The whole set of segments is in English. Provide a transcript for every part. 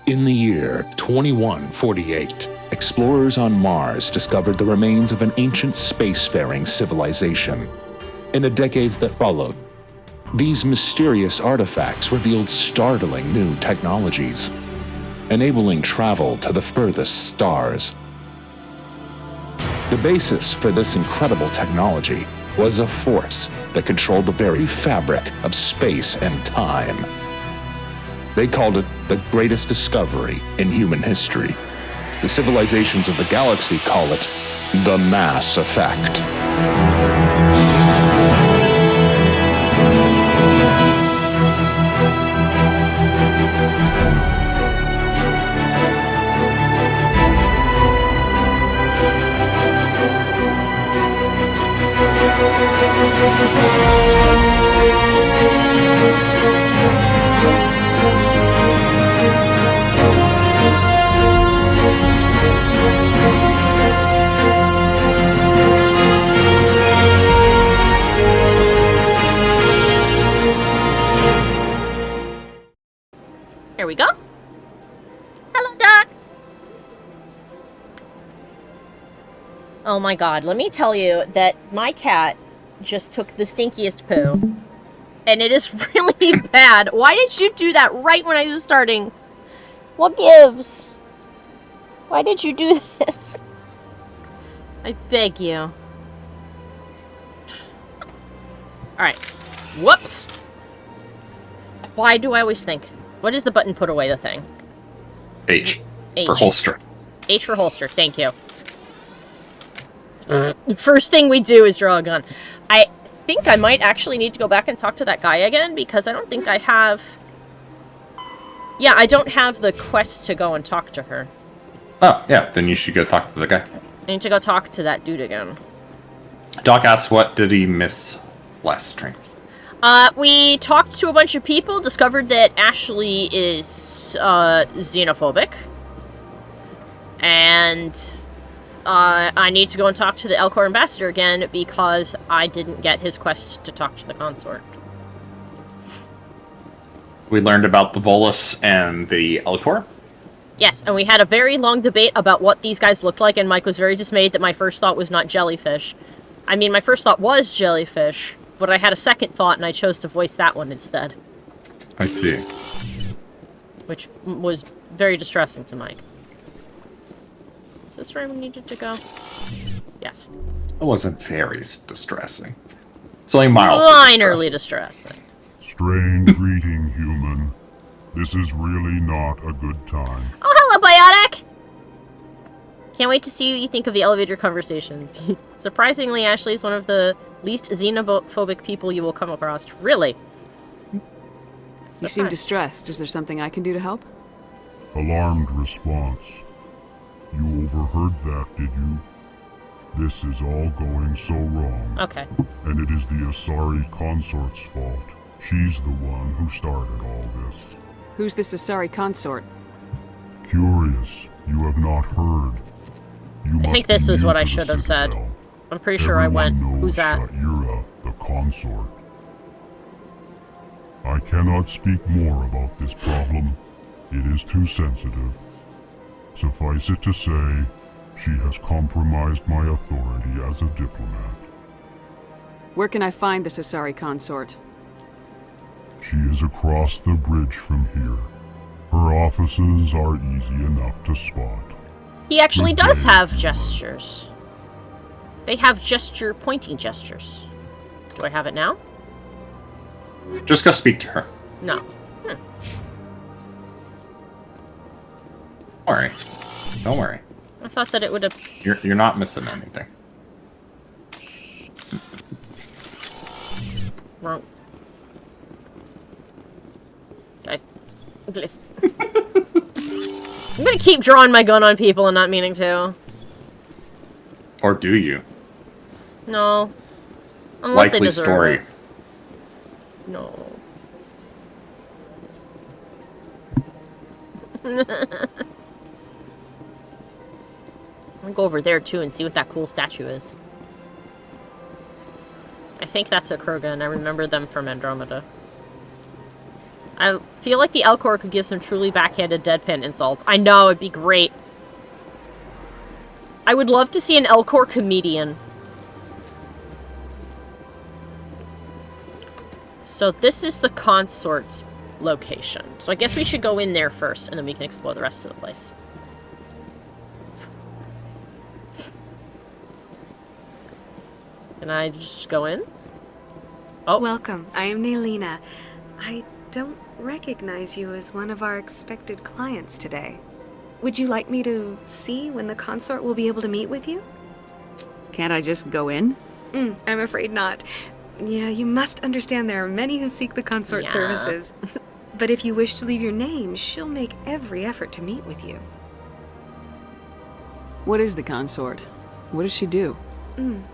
In the year 2148, explorers on Mars discovered the remains of an ancient spacefaring civilization. In the decades that followed, these mysterious artifacts revealed startling new technologies, enabling travel to the furthest stars. The basis for this incredible technology was a force that controlled the very fabric of space and time. They called it the greatest discovery in human history. The civilizations of the galaxy call it the Mass Effect. Here we go. Hello, Doc. Oh my god, let me tell you that my cat just took the stinkiest poo. And it is really bad. Why did you do that right when I was starting? What gives? Why did you do this? I beg you. Alright. Whoops. Why do I always think? What is the button put away the thing? H. H. For holster. H for holster, thank you. The first thing we do is draw a gun. I think I might actually need to go back and talk to that guy again, because I don't think I have... Yeah, I don't have the quest to go and talk to her. Oh, yeah, then you should go talk to the guy. I need to go talk to that dude again. Doc asks, what did he miss last stream? We talked to a bunch of people, discovered that Ashley is, xenophobic. And, I need to go and talk to the Elcor ambassador again, because I didn't get his quest to talk to the consort. We learned about the Volus and the Elcor. Yes, and we had a very long debate about what these guys looked like, and Mike was very dismayed that my first thought was not jellyfish. I mean, my first thought was jellyfish, but I had a second thought, and I chose to voice that one instead. I see. Which was very distressing to Mike. Is this where we needed to go? Yes. It wasn't very distressing. It's only mildly Minorly distressing. Strange greeting, human. This is really not a good time. Oh, hello, Biotic! Can't wait to see what you think of the elevator conversations. Surprisingly, Ashley is one of the least xenophobic people you will come across. Really? You seem distressed. Is there something I can do to help? Alarmed response. You overheard that, did you? This is all going so wrong. Okay. And it is the Asari consort's fault. She's the one who started all this. Who's this Asari consort? Curious, you have not heard. You I think this is what I should have said. I'm pretty sure I went, who's that? Sha'ira, the consort. I cannot speak more about this problem. It is too sensitive. Suffice it to say, she has compromised my authority as a diplomat. Where can I find this Asari consort? She is across the bridge from here. Her offices are easy enough to spot. He actually does have gestures. They have pointing gestures. Do I have it now? Just go speak to her. No. Don't worry. Don't worry. I thought that it would have... You're not missing anything. Wrong. Guys. Please. I'm gonna keep drawing my gun on people and not meaning to. Or do you? No. Unless Likely they deserve story. it. No. I'm gonna go over there too and see what that cool statue is. I think that's a Krogan. I remember them from Andromeda. I feel like the Elcor could give some truly backhanded deadpan insults. I know, it'd be great. I would love to see an Elcor comedian. So this is the consort's location. So I guess we should go in there first, and then we can explore the rest of the place. Can I just go in? Oh. Welcome. I am Nelina. I don't recognize you as one of our expected clients today. Would you like me to see when the consort will be able to meet with you? Can't I just go in? I'm afraid not. Yeah, you must understand there are many who seek the consort services. But if you wish to leave your name, she'll make every effort to meet with you. What is the consort? What does she do?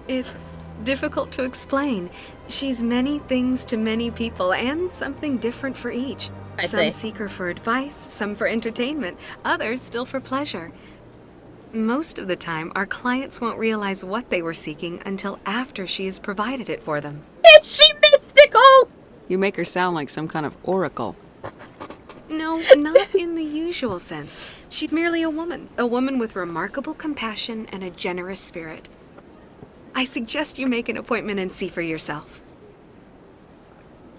It's difficult to explain. She's many things to many people, and something different for each. Some seek her for advice, some for entertainment, others still for pleasure. Most of the time, our clients won't realize what they were seeking until after she has provided it for them. Is she mystical? You make her sound like some kind of oracle. No, not in the usual sense. She's merely a woman with remarkable compassion and a generous spirit. I suggest you make an appointment and see for yourself.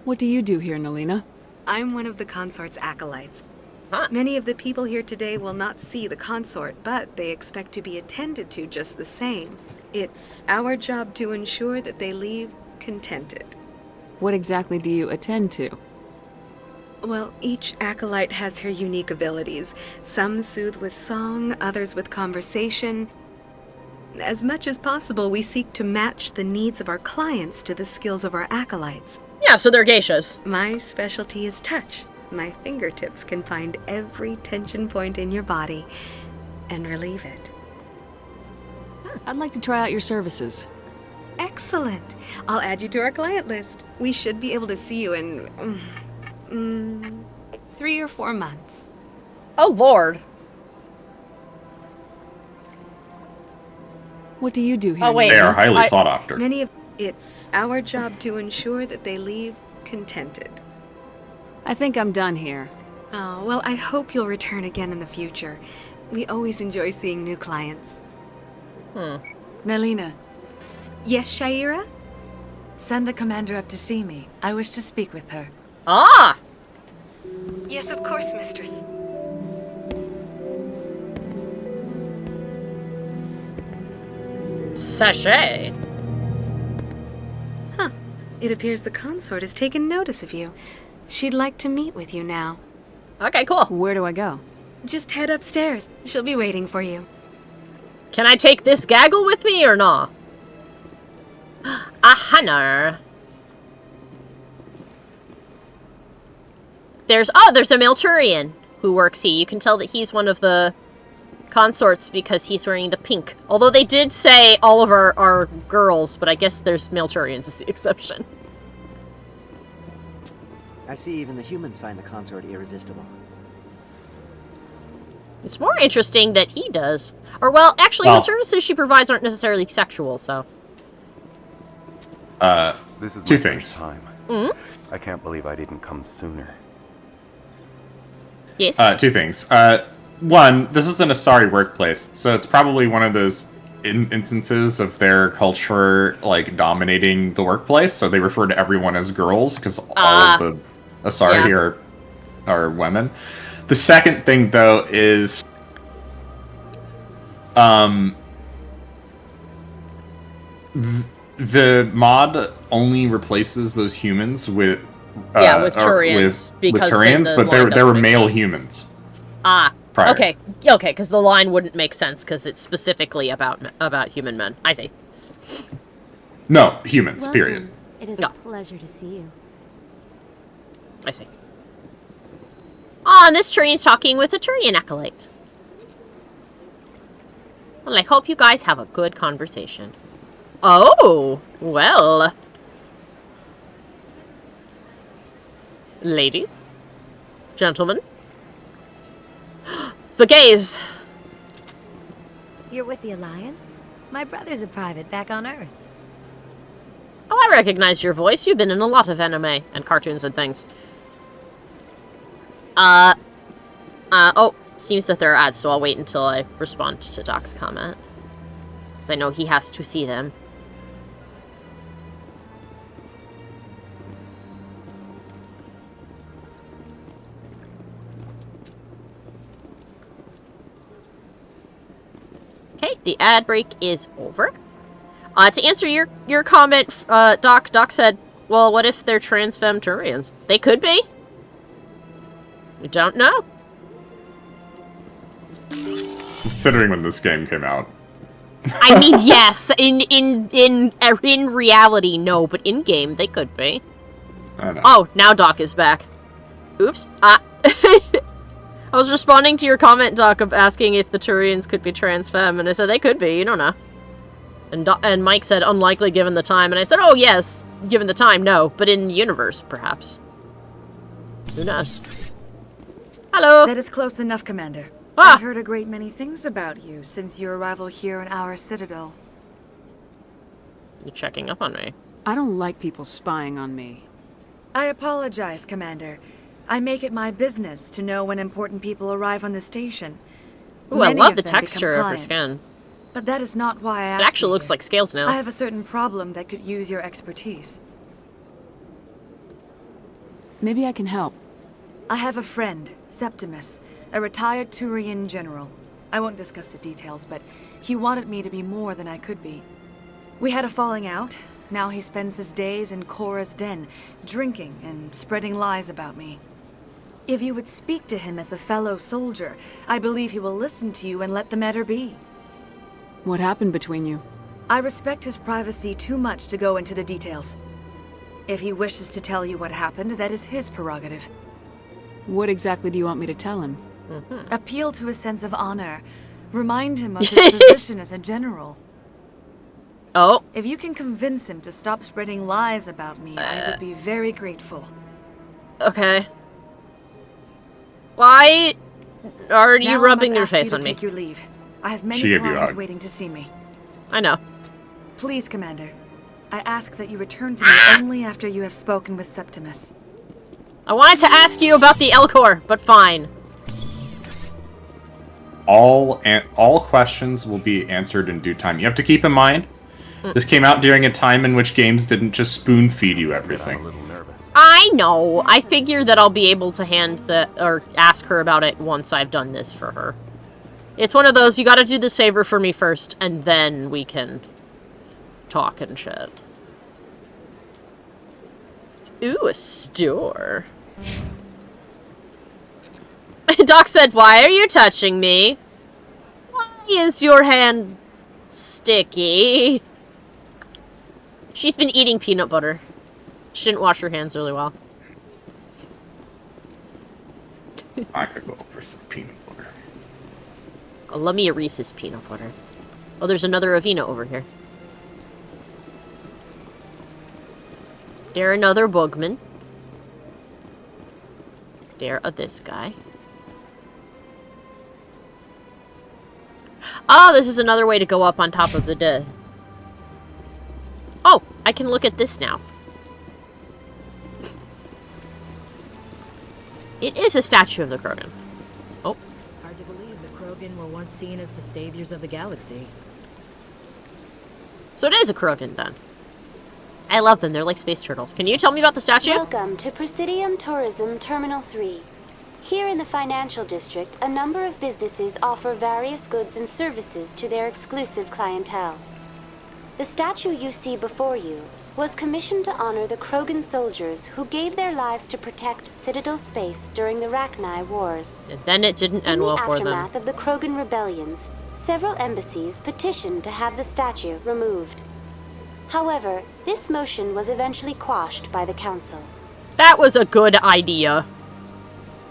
What do you do here, Nelina? I'm one of the consort's acolytes. Huh. Many of the people here today will not see the consort, but they expect to be attended to just the same. It's our job to ensure that they leave contented. What exactly do you attend to? Well, each acolyte has her unique abilities. Some soothe with song, others with conversation. As much as possible, we seek to match the needs of our clients to the skills of our acolytes. Yeah, so they're geishas. My specialty is touch. My fingertips can find every tension point in your body and relieve it. I'd like to try out your services. Excellent. I'll add you to our client list. We should be able to see you in 3 or 4 months. Oh, Lord. What do you do here? Oh, wait. They are highly sought after. It's our job to ensure that they leave contented. I think I'm done here. Oh, well, I hope you'll return again in the future. We always enjoy seeing new clients. Nelina, Yes, Shaira? send the commander up to see me. I wish to speak with her. Ah! Yes, of course, mistress. Sachet. It appears the consort has taken notice of you. She'd like to meet with you now. Okay, cool. Where do I go? Just head upstairs. She'll be waiting for you. Can I take this gaggle with me or not? A hunter. There's a Malturian who works here. You can tell that he's one of the consorts because he's wearing the pink. Although they did say all of our are girls, but I guess there's Malturians is the exception. I see even the humans find the consort irresistible. It's more interesting that he does. Or, well, actually, the services she provides aren't necessarily sexual, so. This is Two my things. first time. I can't believe I didn't come sooner. Yes. 2 things. One, this is an Asari workplace, so it's probably one of those instances of their culture, like, dominating the workplace, so they refer to everyone as girls, because all of the Asari here are women. The second thing, though, is... the mod only replaces those humans with... with Turians. With Turians, but they were male sense. humans. Ah, prior. okay, because the line wouldn't make sense, because it's specifically about human men. I see. No, humans, period. It is No. a pleasure to see you. I see. Oh, and this Turian's talking with a Turian acolyte. Well, I hope you guys have a good conversation. Oh, well. Ladies? Gentlemen? The gays! You're with the Alliance? My brother's a private back on Earth. Oh, I recognize your voice. You've been in a lot of anime and cartoons and things. Oh, seems that there are ads, so I'll wait until I respond to Doc's comment. Because I know he has to see them. Okay, the ad break is over. To answer your comment, Doc said, well, what if they're trans femme Turians? They could be. You don't know. Considering when this game came out. I mean, yes. In reality, no, but in game they could be. I know. Oh, now Doc is back. Oops. I was responding to your comment, Doc, of asking if the Turians could be trans femme, and I said they could be. You don't know. And Mike said unlikely given the time, and I said, oh yes, given the time, no, but in the universe, perhaps. Who knows? Hello. That is close enough, Commander. Ah! I've heard a great many things about you since your arrival here in our citadel. You're checking up on me. I don't like people spying on me. I apologize, Commander. I make it my business to know when important people arrive on the station. Ooh, I Many love of the them become texture of her clients. skin. But that is not why I asked It actually you looks here. like scales now. I have a certain problem that could use your expertise. Maybe I can help. I have a friend, Septimus, a retired Turian general. I won't discuss the details, but he wanted me to be more than I could be. We had a falling out. Now he spends his days in Cora's den, drinking and spreading lies about me. If you would speak to him as a fellow soldier, I believe he will listen to you and let the matter be. What happened between you? I respect his privacy too much to go into the details. If he wishes to tell you what happened, that is his prerogative. What exactly do you want me to tell him? Appeal to his sense of honor. Remind him of his position as a general. Oh. If you can convince him to stop spreading lies about me, I would be very grateful. Okay. Why are you rubbing your face on me? Take your leave. I have many She gave you a clients hug. waiting to see me. I know. Please, Commander. I ask that you return to me only after you have spoken with Septimus. I wanted to ask you about the Elcor, but fine. All questions will be answered in due time. You have to keep in mind, this came out during a time in which games didn't just spoon feed you everything. I'm a little nervous. I know. I figure that I'll be able to ask her about it once I've done this for her. It's one of those, you gotta do this favor for me first, and then we can talk and shit. Ooh, a store. Doc said, why are you touching me? Why is your hand sticky? She's been eating peanut butter. She didn't wash her hands really well. I could go for some peanut butter. Oh, love me a Reese's peanut butter. Oh, there's another Avena over here. Dare another Bugman. Dare this guy. Oh, this is another way to go up on top of the dead. Oh, I can look at this now. It is a statue of the Krogan. Oh. Hard to believe the Krogan were once seen as the saviors of the galaxy. So it is a Krogan then. I love them. They're like space turtles. Can you tell me about the statue? Welcome to Presidium Tourism Terminal 3. Here in the financial district, a number of businesses offer various goods and services to their exclusive clientele. The statue you see before you was commissioned to honor the Krogan soldiers who gave their lives to protect Citadel space during the Rachni Wars. And then it didn't end well for them. In the aftermath of the Krogan rebellions, several embassies petitioned to have the statue removed. However, this motion was eventually quashed by the council. That was a good idea.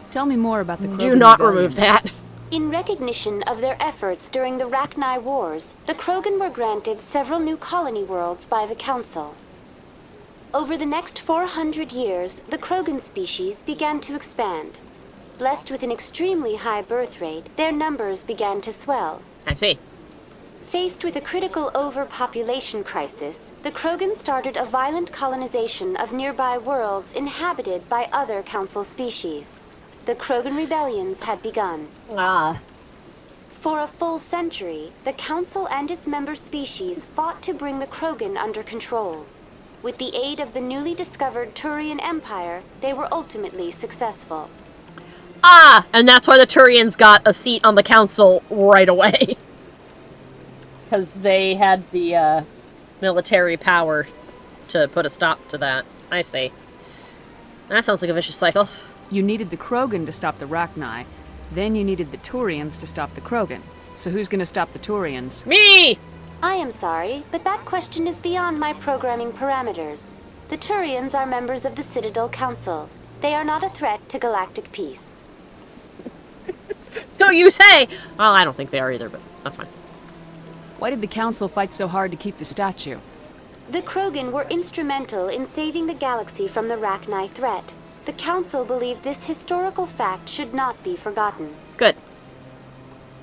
Tell me more about the Krogan Do not rebellion. remove that. In recognition of their efforts during the Rachni Wars, the Krogan were granted several new colony worlds by the council. Over the next 400 years, the Krogan species began to expand. Blessed with an extremely high birth rate, their numbers began to swell. I see. Faced with a critical overpopulation crisis, the Krogan started a violent colonization of nearby worlds inhabited by other council species. the Krogan rebellions had begun. For a full century, the Council and its member species fought to bring the Krogan under control. With the aid of the newly discovered Turian Empire, they were ultimately successful. And that's why the Turians got a seat on the council right away. Because they had the military power to put a stop to that. I see. That sounds like a vicious cycle. You needed the Krogan to stop the Rachni. Then you needed the Turians to stop the Krogan. So who's gonna stop the Turians? Me! I am sorry, but that question is beyond my programming parameters. The Turians are members of the Citadel Council. They are not a threat to galactic peace. So you say! Well, I don't think they are either, but that's fine. Why did the Council fight so hard to keep the statue? The Krogan were instrumental in saving the galaxy from the Rachni threat. The Council believed this historical fact should not be forgotten. Good.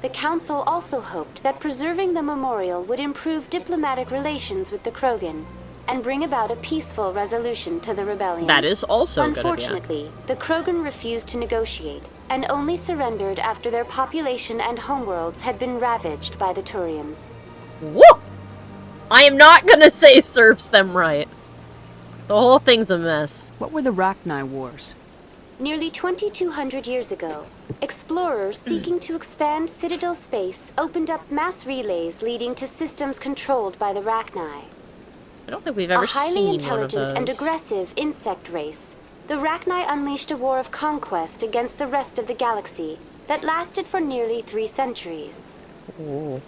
The Council also hoped that preserving the memorial would improve diplomatic relations with the Krogan and bring about a peaceful resolution to the rebellion. That is also a good idea. Unfortunately, the Krogan refused to negotiate and only surrendered after their population and homeworlds had been ravaged by the Turians. Woo! I am not gonna say serves them right. The whole thing's a mess. What were the Rachni Wars? Nearly 2,200 years ago, explorers seeking to expand Citadel space opened up mass relays leading to systems controlled by the Rachni. I don't think we've ever seen one of those. A highly intelligent and aggressive insect race, the Rachni unleashed a war of conquest against the rest of the galaxy that lasted for nearly 3 centuries. Ooh.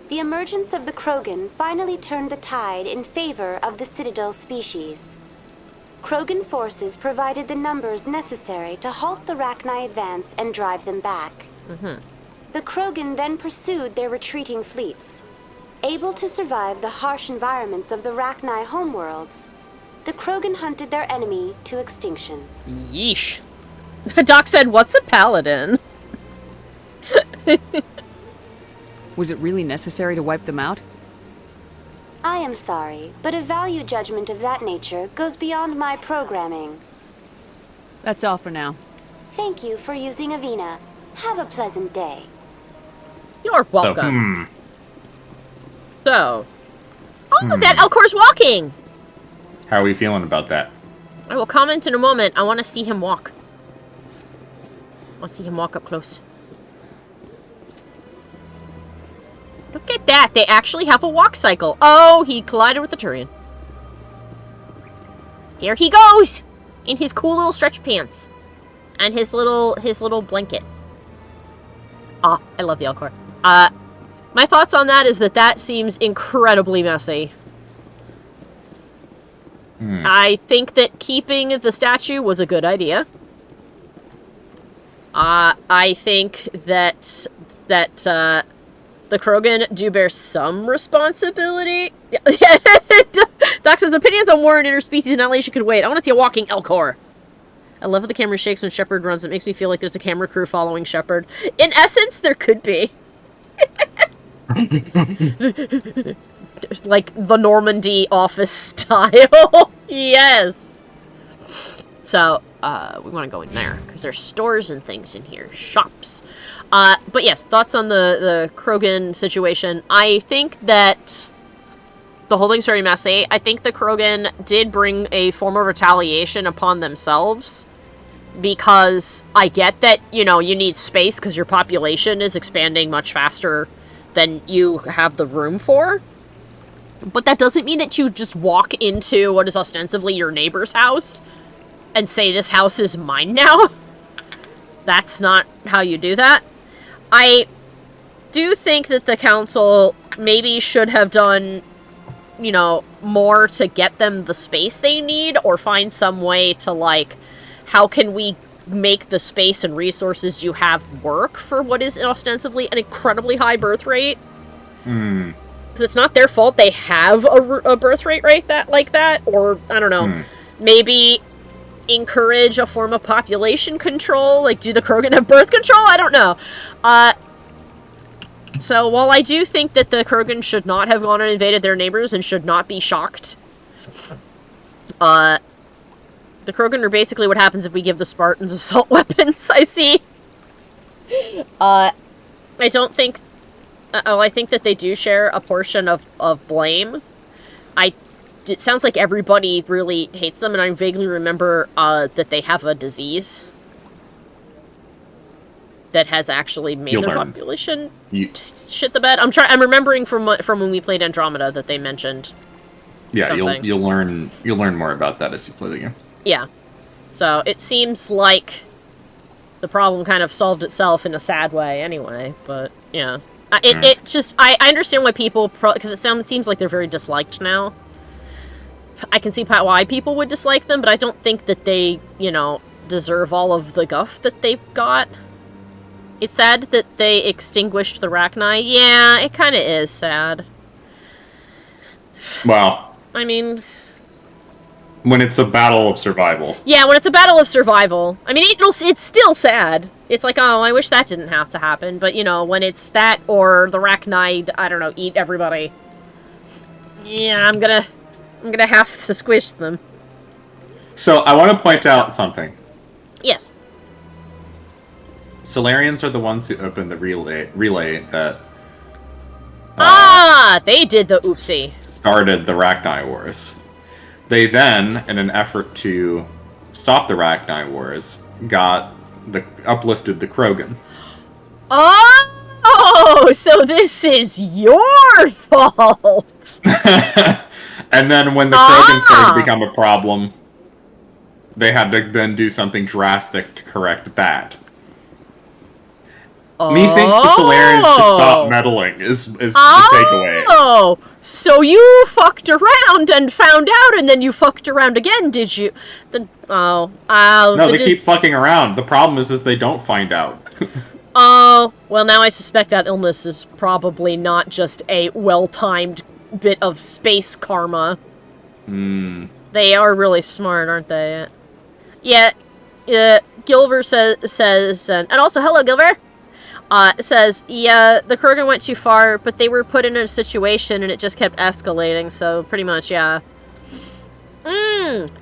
The emergence of the Krogan finally turned the tide in favor of the Citadel species. Krogan forces provided the numbers necessary to halt the Rachni advance and drive them back. The Krogan then pursued their retreating fleets. Able to survive the harsh environments of the Rachni homeworlds, the Krogan hunted their enemy to extinction. Yeesh. Doc said, "What's a paladin?" Was it really necessary to wipe them out? I am sorry, but a value judgment of that nature goes beyond my programming. That's all for now. Thank you for using Avina. Have a pleasant day. You're welcome. So, that Elcor's walking! How are we feeling about that? I will comment in a moment. I want to see him walk. I want to see him walk up close. Look at that. They actually have a walk cycle. Oh, he collided with the Turian. There he goes! In his cool little stretch pants. And his little blanket. Ah, I love the Elcor. My thoughts on that is that seems incredibly messy. I think that keeping the statue was a good idea. I think that the Krogan do bear some responsibility. Doc says, opinions on war and interspecies annihilation could wait. I want to see a walking Elcor. I love how the camera shakes when Shepard runs. It makes me feel like there's a camera crew following Shepard. In essence, there could be. Like the Normandy office style. Yes. So, we want to go in there, because there's stores and things in here. Shops. But yes, thoughts on the Krogan situation. I think that the whole thing's very messy. I think the Krogan did bring a form of retaliation upon themselves, because I get that, you know, you need space because your population is expanding much faster than you have the room for. But that doesn't mean that you just walk into what is ostensibly your neighbor's house and say, this house is mine now. That's not how you do that. I do think that the council maybe should have done, you know, more to get them the space they need, or find some way to, like, how can we make the space and resources you have work for what is ostensibly an incredibly high birth rate? Because it's not their fault they have a birth rate like that, or, I don't know, maybe encourage a form of population control? Like, do the Krogan have birth control? I don't know. So, while I do think that the Krogan should not have gone and invaded their neighbors and should not be shocked, the The Krogan are basically what happens if we give the Spartans assault weapons, I see. I don't think... I think that they do share a portion of blame. It sounds like everybody really hates them, and I vaguely remember that they have a disease that has actually made their population shit the bed. I'm remembering from when we played Andromeda that they mentioned. Yeah, something. you'll learn more about that as you play the game. Yeah, so it seems like the problem kind of solved itself in a sad way, anyway. But yeah, it just I understand why people because it seems like they're very disliked now. I can see why people would dislike them, but I don't think that they, deserve all of the guff that they've got. It's sad that they extinguished the Rachni. Yeah, it kind of is sad. Well, I mean... when it's a battle of survival. Yeah, when it's a battle of survival. I mean, it's still sad. It's like, oh, I wish that didn't have to happen. But, when it's that or the Rachni, I don't know, eat everybody. Yeah, I'm gonna have to squish them. So, I want to point out something. Yes. Solarians are the ones who opened the relay that... they did the oopsie. Started the Rachni Wars. They then, in an effort to stop the Rachni Wars, uplifted the Krogan. Oh, so this is your fault! And then when the Krogan started to become a problem, they had to then do something drastic to correct that. Methinks the Solarians should stop meddling is the takeaway. Oh, so you fucked around and found out, and then you fucked around again, did you? No, they keep fucking around. The problem is they don't find out. Oh, well, now I suspect that illness is probably not just a well-timed bit of space karma. They are really smart, aren't they? Yeah, Gilver says, and also, hello, Gilver! Says, yeah, the Krogan went too far, but they were put in a situation and it just kept escalating, so pretty much, yeah.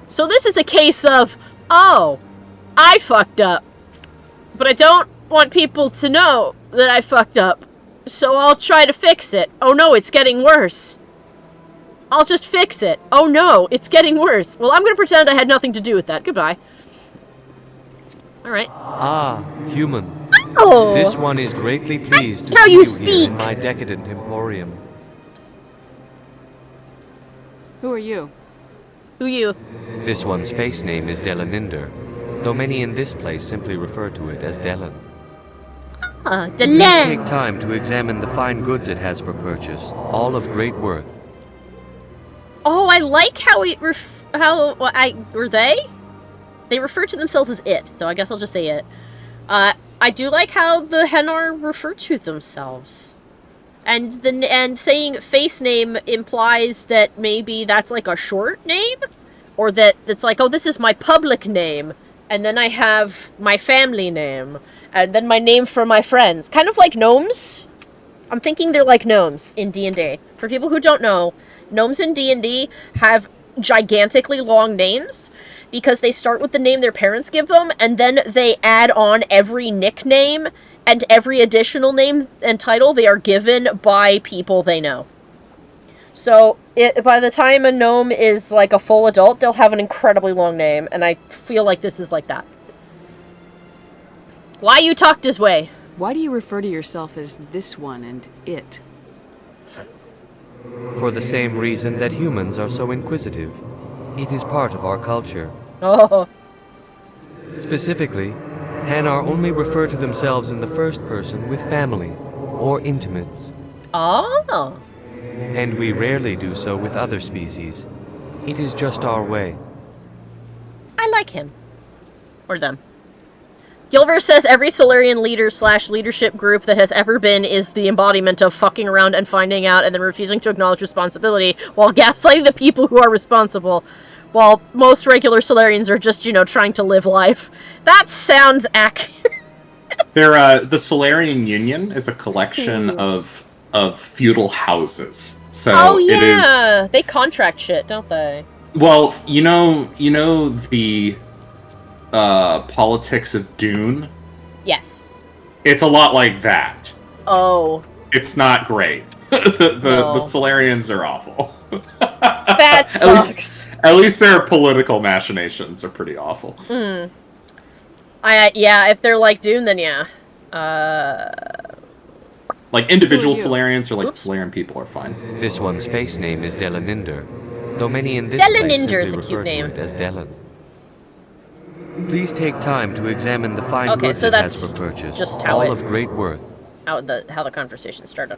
So this is a case of, oh, I fucked up, but I don't want people to know that I fucked up, so I'll try to fix it. Oh no, it's getting worse. I'll just fix it. Oh no, it's getting worse. Well, I'm gonna pretend I had nothing to do with that. Goodbye. Alright. Ah, human. Oh. This one is greatly pleased to how see you you speak. here in my decadent emporium. Who are you? Who you? This one's face name is Delaninder, though many in this place simply refer to it as Delan. Delan. Please take time to examine the fine goods it has for purchase, all of great worth. Oh, I like how were they? They refer to themselves as it, so I guess I'll just say it. I do like how the Henar refer to themselves. And saying face name implies that maybe that's like a short name? Or that it's like, oh, this is my public name, and then I have my family name, and then my name for my friends. Kind of like gnomes. I'm thinking they're like gnomes in D&D. For people who don't know, gnomes in D&D have gigantically long names because they start with the name their parents give them, and then they add on every nickname and every additional name and title they are given by people they know. So, by the time a gnome is like a full adult, they'll have an incredibly long name, and I feel like this is like that. Why you talk this way? Why do you refer to yourself as this one and it? For the same reason that humans are so inquisitive. It is part of our culture. Oh. Specifically, Hanar only refer to themselves in the first person with family or intimates. Oh. And we rarely do so with other species. It is just our way. I like him. Or them. Gilver says every Solarian leader / leadership group that has ever been is the embodiment of fucking around and finding out and then refusing to acknowledge responsibility while gaslighting the people who are responsible. While most regular Solarians are just, trying to live life. That sounds accurate. The Solarian Union is a collection of feudal houses. So oh yeah, they contract shit, don't they? Well, you know the politics of Dune? Yes. It's a lot like that. Oh. It's not great. The Solarians are awful. That sucks. At least their political machinations are pretty awful. Yeah, if they're like Dune, then yeah. Like individual Solarians or like Solarian people are fine. This one's face name is Delaninder, though many in this place simply refer to it as Delan. Please take time to examine the fine goods it has for purchase, just how all of great worth. How the conversation started.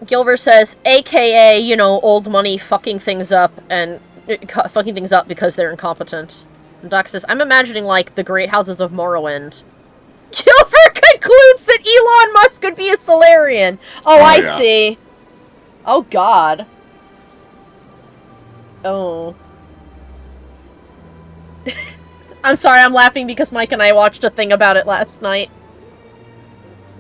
Gilver says, AKA, you know, old money fucking things up because they're incompetent. And Doc says, I'm imagining like the great houses of Morrowind. Gilver concludes that Elon Musk could be a Solarian. Oh, I see. Oh, God. Oh. I'm sorry, I'm laughing because Mike and I watched a thing about it last night.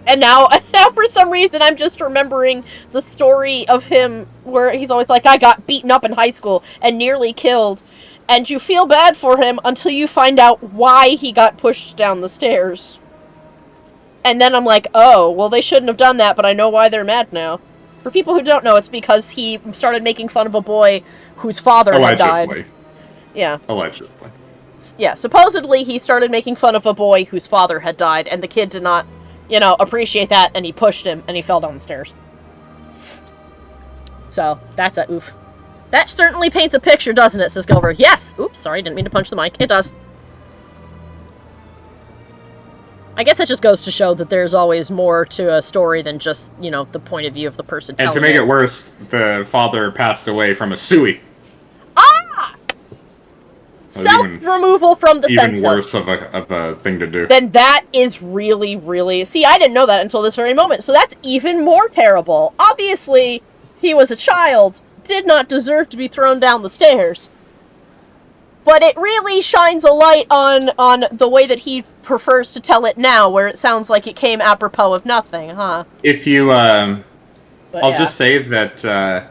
And now for some reason, I'm just remembering the story of him where he's always like, I got beaten up in high school and nearly killed. And you feel bad for him until you find out why he got pushed down the stairs. And then I'm like, oh, well, they shouldn't have done that, but I know why they're mad now. For people who don't know, it's because he started making fun of a boy whose father had died. Yeah. Allegedly. Yeah, supposedly he started making fun of a boy whose father had died, and the kid did not, you know, appreciate that, and he pushed him, and he fell down the stairs. So, that's a oof. That certainly paints a picture, doesn't it, says Gilver. Yes! Oops, sorry, didn't mean to punch the mic. It does. I guess it just goes to show that there's always more to a story than just, you know, the point of view of the person telling it. And to make it worse, the father passed away from a Sui. Ah! Self-removal from the census. Even worse of a thing to do. Then that is really, really... See, I didn't know that until this very moment, so that's even more terrible. Obviously, he was a child, did not deserve to be thrown down the stairs. But it really shines a light on the way that he prefers to tell it now, where it sounds like it came apropos of nothing, huh? If you, I'll just say that,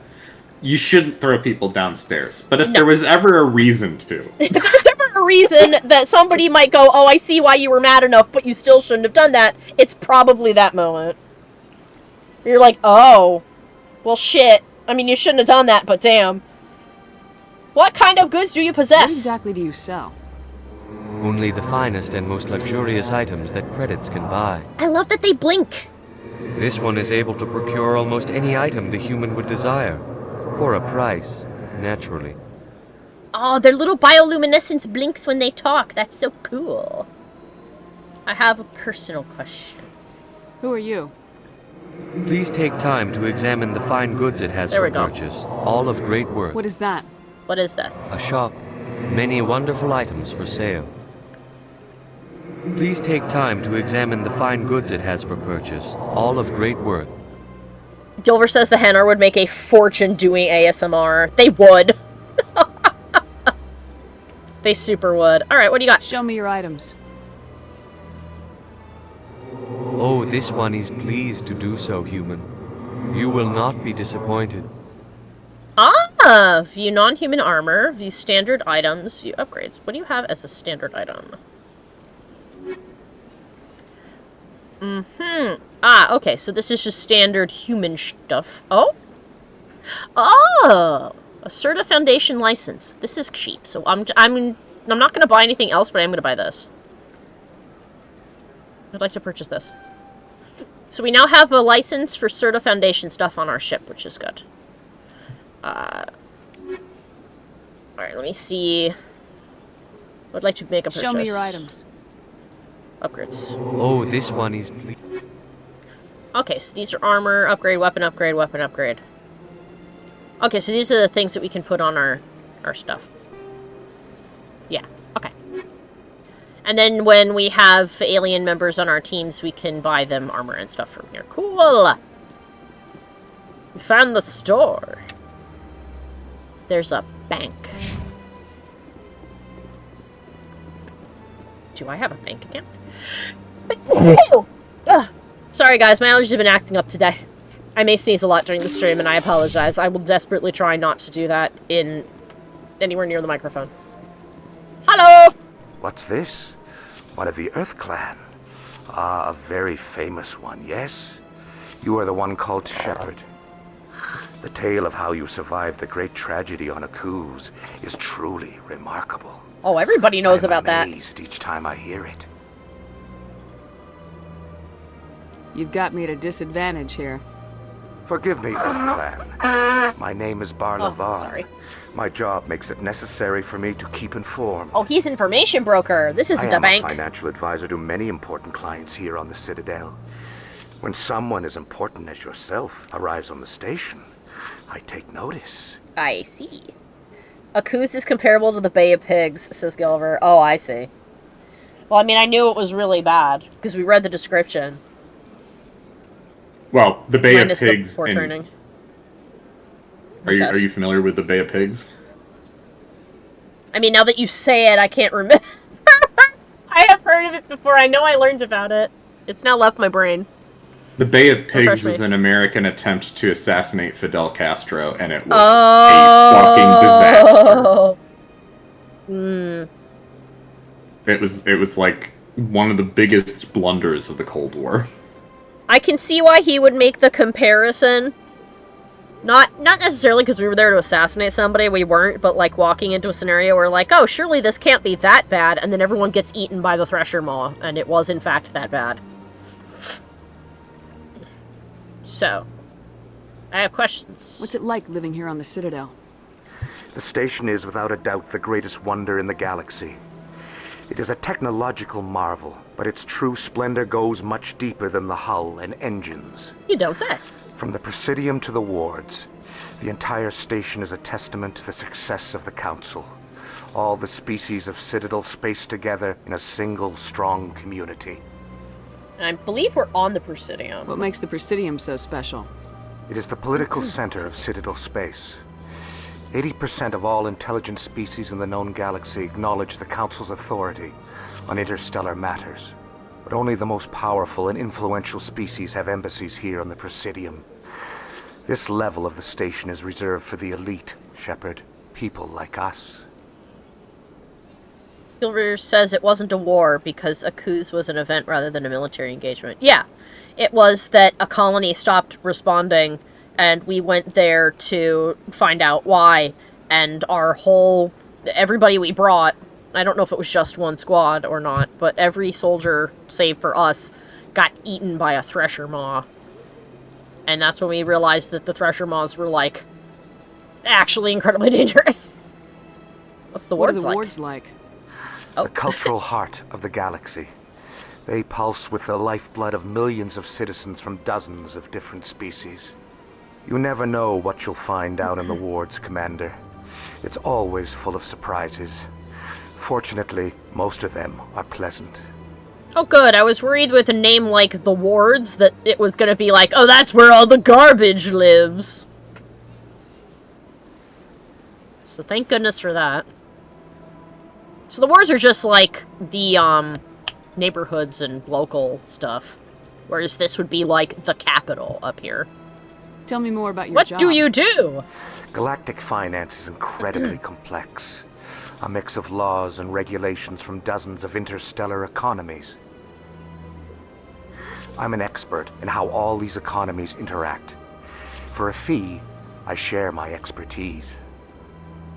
you shouldn't throw people downstairs. But if there was ever a reason to... If there's ever a reason that somebody might go, oh, I see why you were mad enough, but you still shouldn't have done that, it's probably that moment. You're like, oh, well, shit. I mean, you shouldn't have done that, but damn. What kind of goods do you possess? What exactly do you sell? Only the finest and most luxurious items that credits can buy. I love that they blink. This one is able to procure almost any item the human would desire. For a price, naturally. Oh, their little bioluminescence blinks when they talk. That's so cool. I have a personal question. Who are you? Please take time to examine the fine goods it has for purchase. All of great worth. What is that? What is that? A shop. Many wonderful items for sale. Please take time to examine the fine goods it has for purchase. All of great worth. Gilver says the Hanar would make a fortune doing ASMR. They would. They super would. Alright, what do you got? Show me your items. Oh, this one is pleased to do so, human. You will not be disappointed. Ah! View non-human armor, view standard items, view upgrades. What do you have as a standard item? Ah, okay, so this is just standard human stuff. Oh? Oh! Asserta Foundation license. This is cheap, so I'm not gonna buy anything else, but I'm gonna buy this. I'd like to purchase this. So we now have a license for Certa Foundation stuff on our ship, which is good. Alright, let me see. I'd like to make a purchase. Show me your items. Upgrades. Oh, this one is... Okay, so these are armor, upgrade, weapon upgrade, weapon upgrade. Okay, so these are the things that we can put on our stuff. Yeah, okay. And then when we have alien members on our teams, we can buy them armor and stuff from here. Cool! We found the store. There's a bank. Do I have a bank account? Sorry guys, my allergies have been acting up today. I may sneeze a lot during the stream, and I apologize. I will desperately try not to do that in anywhere near the microphone. Hello! What's this? One of the Earth Clan. Ah, a very famous one, yes? You are the one called Shepherd. The tale of how you survived the great tragedy on Tues is truly remarkable. Oh, everybody knows about that. I'm amazed each time I hear it. You've got me at a disadvantage here. Forgive me, Earth Clan. My name is Barlavar. Sorry. My job makes it necessary for me to keep informed. Oh, he's information broker. This isn't a bank. I am a financial advisor to many important clients here on the Citadel. When someone as important as yourself arrives on the station, I take notice. I see. Tues is comparable to the Bay of Pigs, says Gilliver. Oh, I see. Well, I mean, I knew it was really bad, because we read the description. Well, the Bay of Pigs. Are you familiar with the Bay of Pigs? I mean, now that you say it, I can't remember. I have heard of it before. I know I learned about it. It's now left my brain. The Bay of Pigs is an American attempt to assassinate Fidel Castro, and it was a fucking disaster. It was like one of the biggest blunders of the Cold War. I can see why he would make the comparison. Not necessarily because we were there to assassinate somebody, we weren't, but like walking into a scenario where like, oh, surely this can't be that bad, and then everyone gets eaten by the Thresher Maw, and it was in fact that bad. So, I have questions. What's it like living here on the Citadel? The station is without a doubt the greatest wonder in the galaxy. It is a technological marvel, but its true splendor goes much deeper than the hull and engines. You don't say. From the Presidium to the wards, the entire station is a testament to the success of the Council. All the species of Citadel spaced together in a single strong community. And I believe we're on the Presidium. What makes the Presidium so special? It is the political center of Citadel space. 80% of all intelligent species in the known galaxy acknowledge the Council's authority on interstellar matters. But only the most powerful and influential species have embassies here on the Presidium. This level of the station is reserved for the elite, Shepard. People like us. Silver says it wasn't a war because a Tues was an event rather than a military engagement. Yeah, it was that a colony stopped responding and we went there to find out why, and everybody we brought, I don't know if it was just one squad or not, but every soldier, save for us, got eaten by a Thresher Maw. And that's when we realized that the Thresher Maws were, like, actually incredibly dangerous. What's the wards like? What are the wards like? The cultural heart of the galaxy. They pulse with the lifeblood of millions of citizens from dozens of different species. You never know what you'll find down in the wards, Commander. It's always full of surprises. Fortunately, most of them are pleasant. Oh good, I was worried with a name like the wards that it was gonna be like, oh, that's where all the garbage lives. So thank goodness for that. So the wards are just like the, neighborhoods and local stuff. Whereas this would be like the capital up here. Tell me more about your job. What do you do? Galactic finance is incredibly complex. A mix of laws and regulations from dozens of interstellar economies. I'm an expert in how all these economies interact. For a fee, I share my expertise.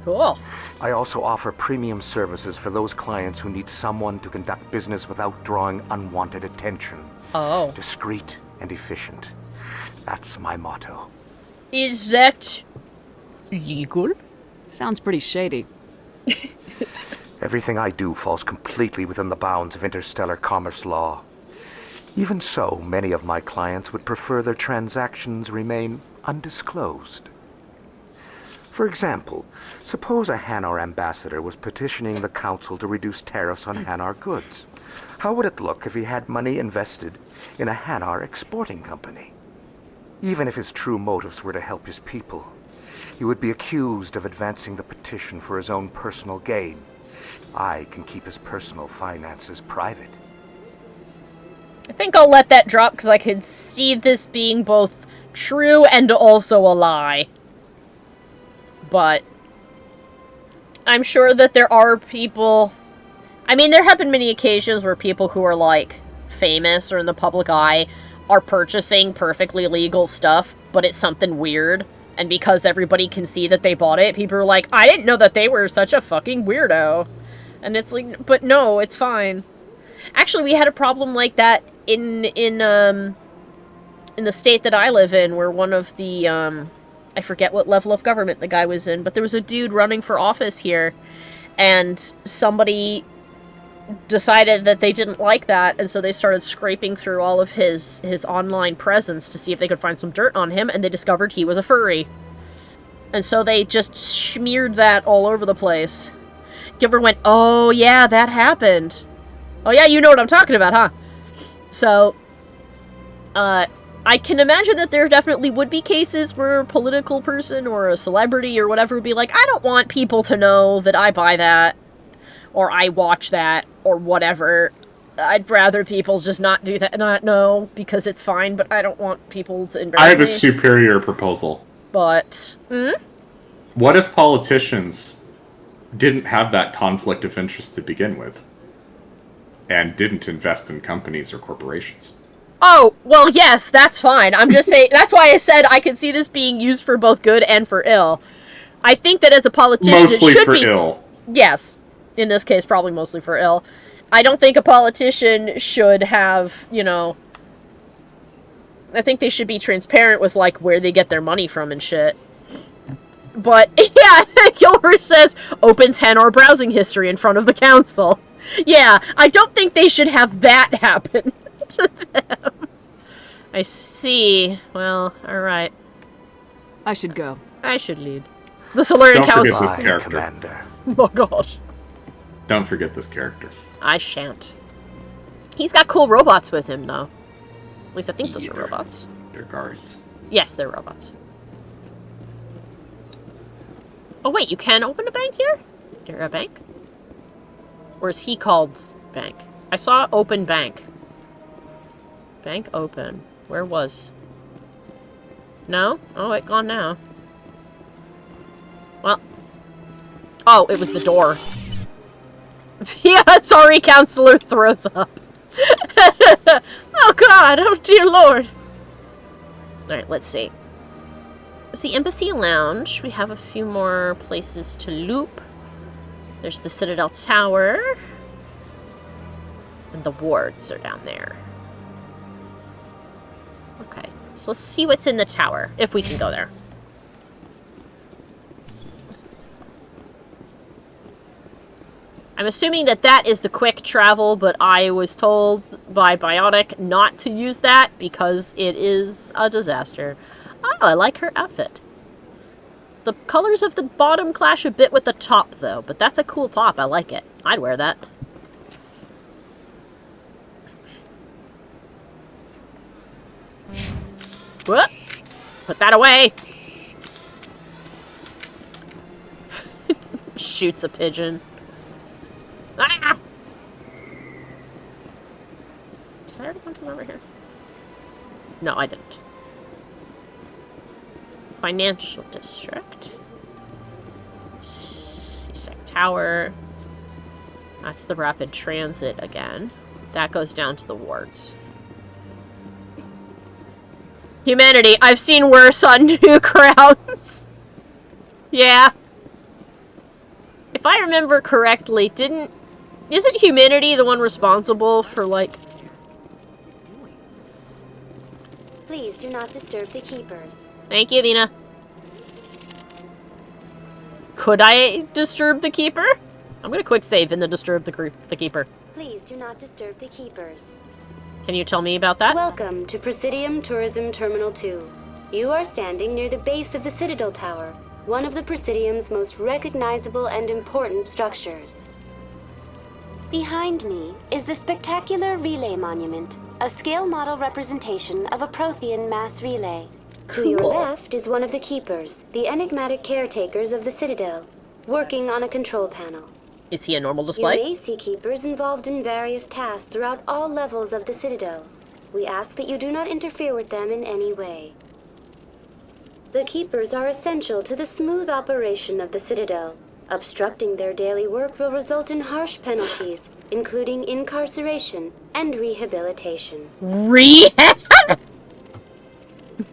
Cool. I also offer premium services for those clients who need someone to conduct business without drawing unwanted attention. Oh. Discreet and efficient. That's my motto. Is that legal? Sounds pretty shady. Everything I do falls completely within the bounds of interstellar commerce law. Even so, many of my clients would prefer their transactions remain undisclosed. For example, suppose a Hanar ambassador was petitioning the Council to reduce tariffs on Hanar goods. How would it look if he had money invested in a Hanar exporting company? Even if his true motives were to help his people, he would be accused of advancing the petition for his own personal gain. I can keep his personal finances private. I think I'll let that drop because I could see this being both true and also a lie. But I'm sure that there are people... I mean, there have been many occasions where people who are, like, famous or in the public eye are purchasing perfectly legal stuff, but it's something weird. And because everybody can see that they bought it, people are like, I didn't know that they were such a fucking weirdo. And it's like, but no, it's fine. Actually, we had a problem like that in the state that I live in, where one of the, I forget what level of government the guy was in, but there was a dude running for office here, and somebody decided that they didn't like that, and so they started scraping through all of his online presence to see if they could find some dirt on him, and they discovered he was a furry. And so they just smeared that all over the place. Giver went, oh yeah, that happened. Oh yeah, you know what I'm talking about, huh? So, I can imagine that there definitely would be cases where a political person or a celebrity or whatever would be like, I don't want people to know that I buy that, or I watch that, or whatever. I'd rather people just not do that, not know, because it's fine, but I don't want people to embarrass me. I have a superior proposal. But, what if politicians didn't have that conflict of interest to begin with, and didn't invest in companies or corporations? Oh, well, yes, that's fine. I'm just saying, that's why I said I can see this being used for both good and for ill. I think that as a politician, mostly it should for be... ill. Yes. In this case, probably mostly for ill. I don't think a politician should have, you know... I think they should be transparent with, like, where they get their money from and shit. But, yeah, Gilbert says, opens hen or browsing history in front of the council. Yeah, I don't think they should have that happen to them. I see. Well, alright. I should go. I should lead. The Solarian Council. Don't forget this character. Commander. Oh, gosh. Don't forget this character. I shan't. He's got cool robots with him, though. At least I think those are robots. They're guards. Yes, they're robots. Oh, wait, you can open a bank here? Is there a bank? Or is he called bank? I saw open bank. Bank open. Where was? No? Oh, it gone now. Well. Oh, it was the door. Yeah, sorry, Counselor throws up. Oh god, oh dear lord. Alright, let's see. There's the Embassy Lounge. We have a few more places to loop. There's the Citadel Tower. And the wards are down there. Okay, so let's see what's in the tower, if we can go there. I'm assuming that that is the quick travel, but I was told by Biotic not to use that because it is a disaster. Oh, I like her outfit. The colors of the bottom clash a bit with the top, though, but that's a cool top. I like it. I'd wear that. What? Put that away! Shoots a pigeon. Ah! Did I already come from over here? No, I didn't. Financial District. Seasec Tower. That's the rapid transit again. That goes down to the wards. Humanity, I've seen worse on Newgrounds. Yeah. If I remember correctly, isn't Humanity the one responsible for, like... Please do not disturb the keepers. Thank you, Vina. Could I disturb the keeper? I'm gonna quick save in the disturb the keeper. Please do not disturb the keepers. Can you tell me about that? Welcome to Presidium Tourism Terminal 2. You are standing near the base of the Citadel Tower, one of the Presidium's most recognizable and important structures. Behind me is the spectacular Relay Monument, a scale model representation of a Prothean mass relay. Cool. To your left is one of the keepers, the enigmatic caretakers of the Citadel, working on a control panel. Is he a normal display? You may see keepers involved in various tasks throughout all levels of the Citadel. We ask that you do not interfere with them in any way. The Keepers are essential to the smooth operation of the Citadel. Obstructing their daily work will result in harsh penalties, including incarceration and rehabilitation. Rehab?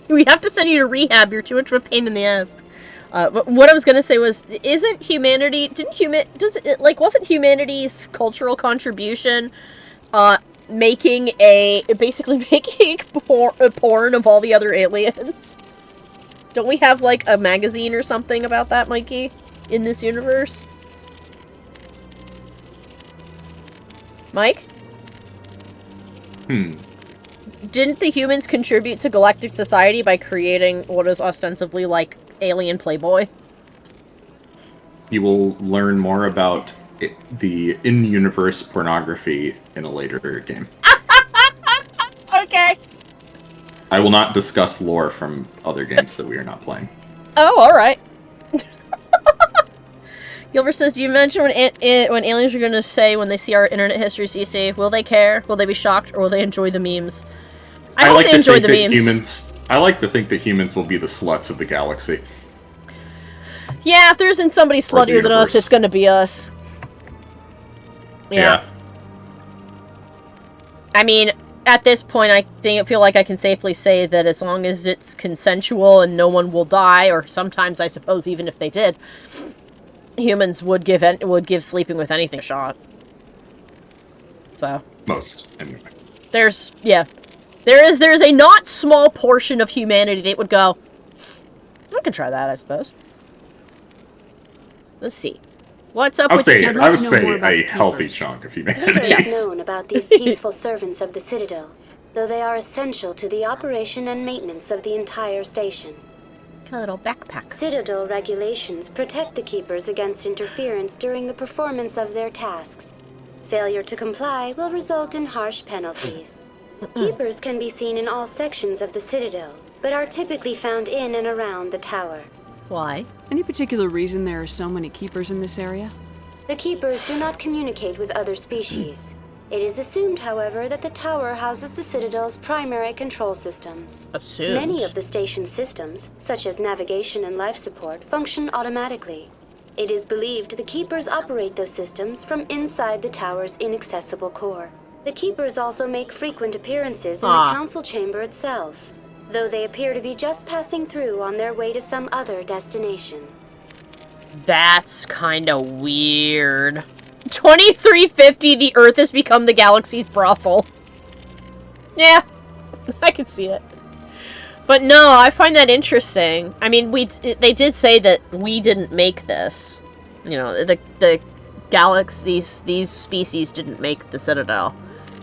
We have to send you to rehab. You're too much of a pain in the ass. But what I was gonna say was, wasn't humanity's cultural contribution, basically making a porn of all the other aliens? Don't we have, like, a magazine or something about that, Mikey? In this universe? Mike? Didn't the humans contribute to galactic society by creating what is ostensibly, like, alien Playboy? You will learn more about the in-universe pornography in a later game. Okay. I will not discuss lore from other games that we are not playing. Oh, alright. Gilbert says, do you mention when aliens are going to say when they see our internet history CC, will they care, will they be shocked, or will they enjoy the memes? I hope they enjoy the memes. I like to think that humans will be the sluts of the galaxy. Yeah, if there isn't somebody sluttier than us, it's going to be us. Yeah. I mean, at this point, I feel like I can safely say that as long as it's consensual and no one will die, or sometimes I suppose even if they did, humans would give sleeping with anything a shot. So most anyway. There's a not small portion of humanity that would go, I could try that, I suppose. Let's see. What's up with I would say a healthy chunk of humanity. Little is known about these peaceful servants of the Citadel, though they are essential to the operation and maintenance of the entire station. A little backpack. Citadel regulations protect the Keepers against interference during the performance of their tasks. Failure to comply will result in harsh penalties. Keepers can be seen in all sections of the Citadel, but are typically found in and around the tower. Why? Any particular reason there are so many Keepers in this area? The Keepers do not communicate with other species. It is assumed, however, that the tower houses the Citadel's primary control systems. Assumed? Many of the station's systems, such as navigation and life support, function automatically. It is believed the Keepers operate those systems from inside the tower's inaccessible core. The Keepers also make frequent appearances in the council chamber itself, though they appear to be just passing through on their way to some other destination. That's kinda weird. 2350, the Earth has become the galaxy's brothel. Yeah, I can see it. But no, I find that interesting. I mean, they did say that we didn't make this. You know, the these species didn't make the Citadel.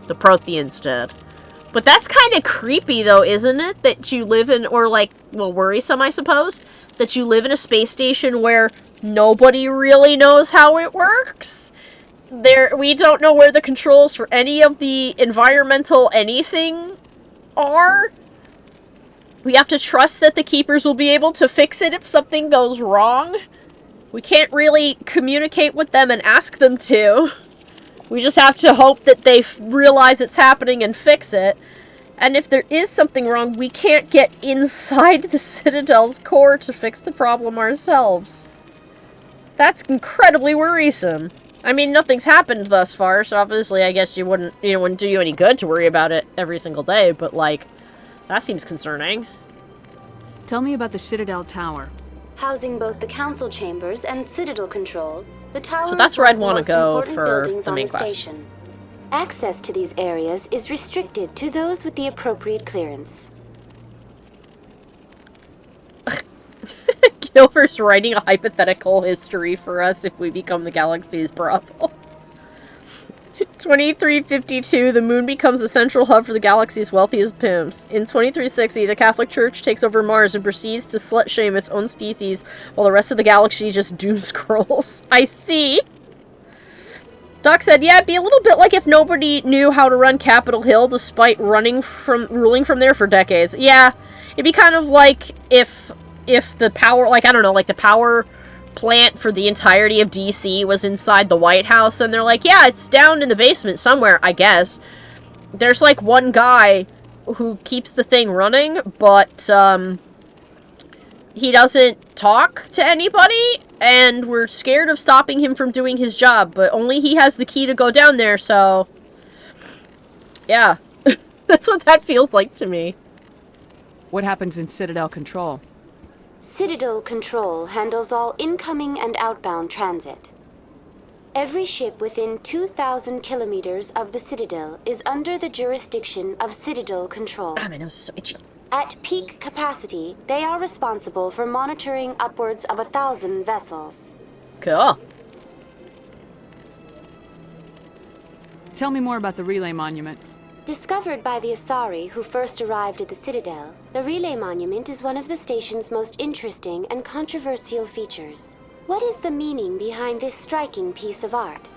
The Protheans did. But that's kind of creepy, though, isn't it? That you live in, or like, well, worrisome, I suppose, that you live in a space station where nobody really knows how it works. We don't know where the controls for any of the environmental anything are. We have to trust that the Keepers will be able to fix it if something goes wrong. We can't really communicate with them and ask them to. We just have to hope that they realize it's happening and fix it. And if there is something wrong, we can't get inside the Citadel's core to fix the problem ourselves. That's incredibly worrisome. I mean, nothing's happened thus far, so obviously I guess it wouldn't do you any good to worry about it every single day, but like, that seems concerning. Tell me about the Citadel Tower. Housing both the council chambers and Citadel control, the tower so that's where I'd want to go for the main quest. Station. Access to these areas is restricted to those with the appropriate clearance. Gilver's writing a hypothetical history for us if we become the galaxy's brothel. 2352, the moon becomes a central hub for the galaxy's wealthiest pimps. In 2360, the Catholic Church takes over Mars and proceeds to slut-shame its own species, while the rest of the galaxy just doom scrolls. I see! Doc said, yeah, it'd be a little bit like if nobody knew how to run Capitol Hill despite ruling from there for decades. Yeah, it'd be kind of like if the power, like, I don't know, like the power plant for the entirety of DC was inside the White House, and they're like, yeah, it's down in the basement somewhere, I guess. There's like one guy who keeps the thing running, but he doesn't talk to anybody, and we're scared of stopping him from doing his job, but only he has the key to go down there, so... Yeah. That's what that feels like to me. What happens in Citadel Control? Citadel Control handles all incoming and outbound transit. Every ship within 2,000 kilometers of the Citadel is under the jurisdiction of Citadel Control. Ah, my nose is so itchy. At peak capacity, they are responsible for monitoring upwards of 1,000 vessels. Cool. Tell me more about the relay monument. Discovered by the Asari who first arrived at the Citadel, the relay monument is one of the station's most interesting and controversial features. What is the meaning behind this striking piece of art?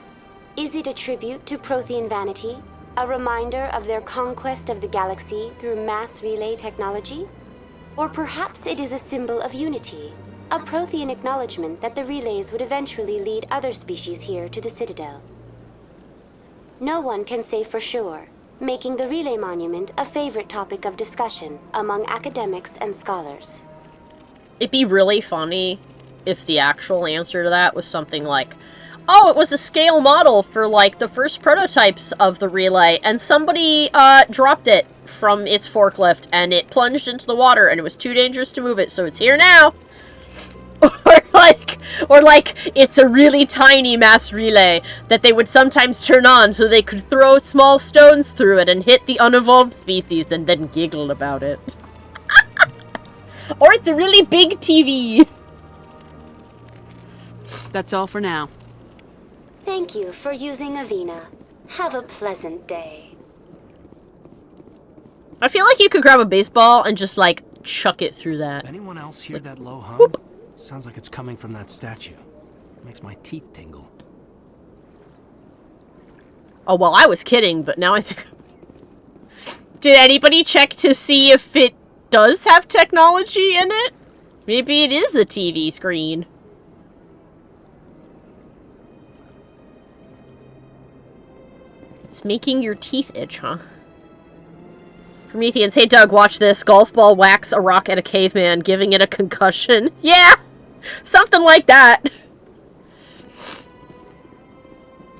Is it a tribute to Prothean vanity? A reminder of their conquest of the galaxy through mass relay technology? Or perhaps it is a symbol of unity, a Prothean acknowledgement that the relays would eventually lead other species here to the Citadel. No one can say for sure, making the relay monument a favorite topic of discussion among academics and scholars. It'd be really funny if the actual answer to that was something like, oh, it was a scale model for, like, the first prototypes of the relay, and somebody, dropped it from its forklift, and it plunged into the water, and it was too dangerous to move it, so it's here now. Or like, it's a really tiny mass relay that they would sometimes turn on so they could throw small stones through it and hit the unevolved species and then giggle about it. Or it's a really big TV. That's all for now. Thank you for using Avina. Have a pleasant day. I feel like you could grab a baseball and just, like, chuck it through that. Anyone else hear that low hum? Whoop. Sounds like it's coming from that statue. Makes my teeth tingle. Oh, well, I was kidding, but now I think... Did anybody check to see if it does have technology in it? Maybe it is a TV screen. It's making your teeth itch, huh? Prometheans, hey Doug, watch this. Golf ball whacks a rock at a caveman, giving it a concussion. Yeah! Something like that.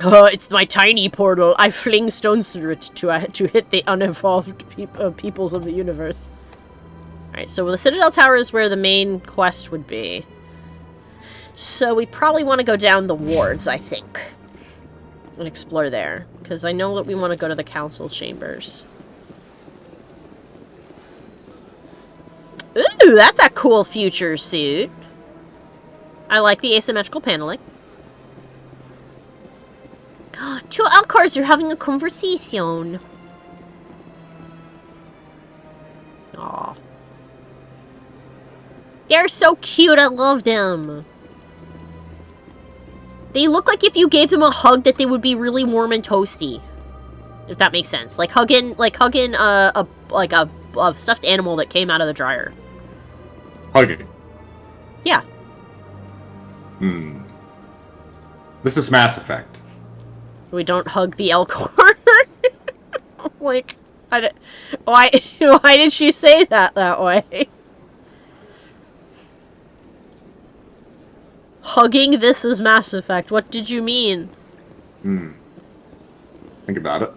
Oh, it's my tiny portal. I fling stones through it to hit the unevolved peoples of the universe. Alright, so the Citadel Tower is where the main quest would be. So we probably want to go down the wards, I think. And explore there. Because I know that we want to go to the council chambers. Ooh, that's a cool future suit. I like the asymmetrical paneling. Two Alcars are having a conversation. Aw. They're so cute, I love them. They look like if you gave them a hug that they would be really warm and toasty. If that makes sense. Like hugging a stuffed animal that came out of the dryer. Hugging. Yeah. This is Mass Effect. We don't hug the Elcor. Like, why did you say that way? Hugging this is Mass Effect. What did you mean? Think about it.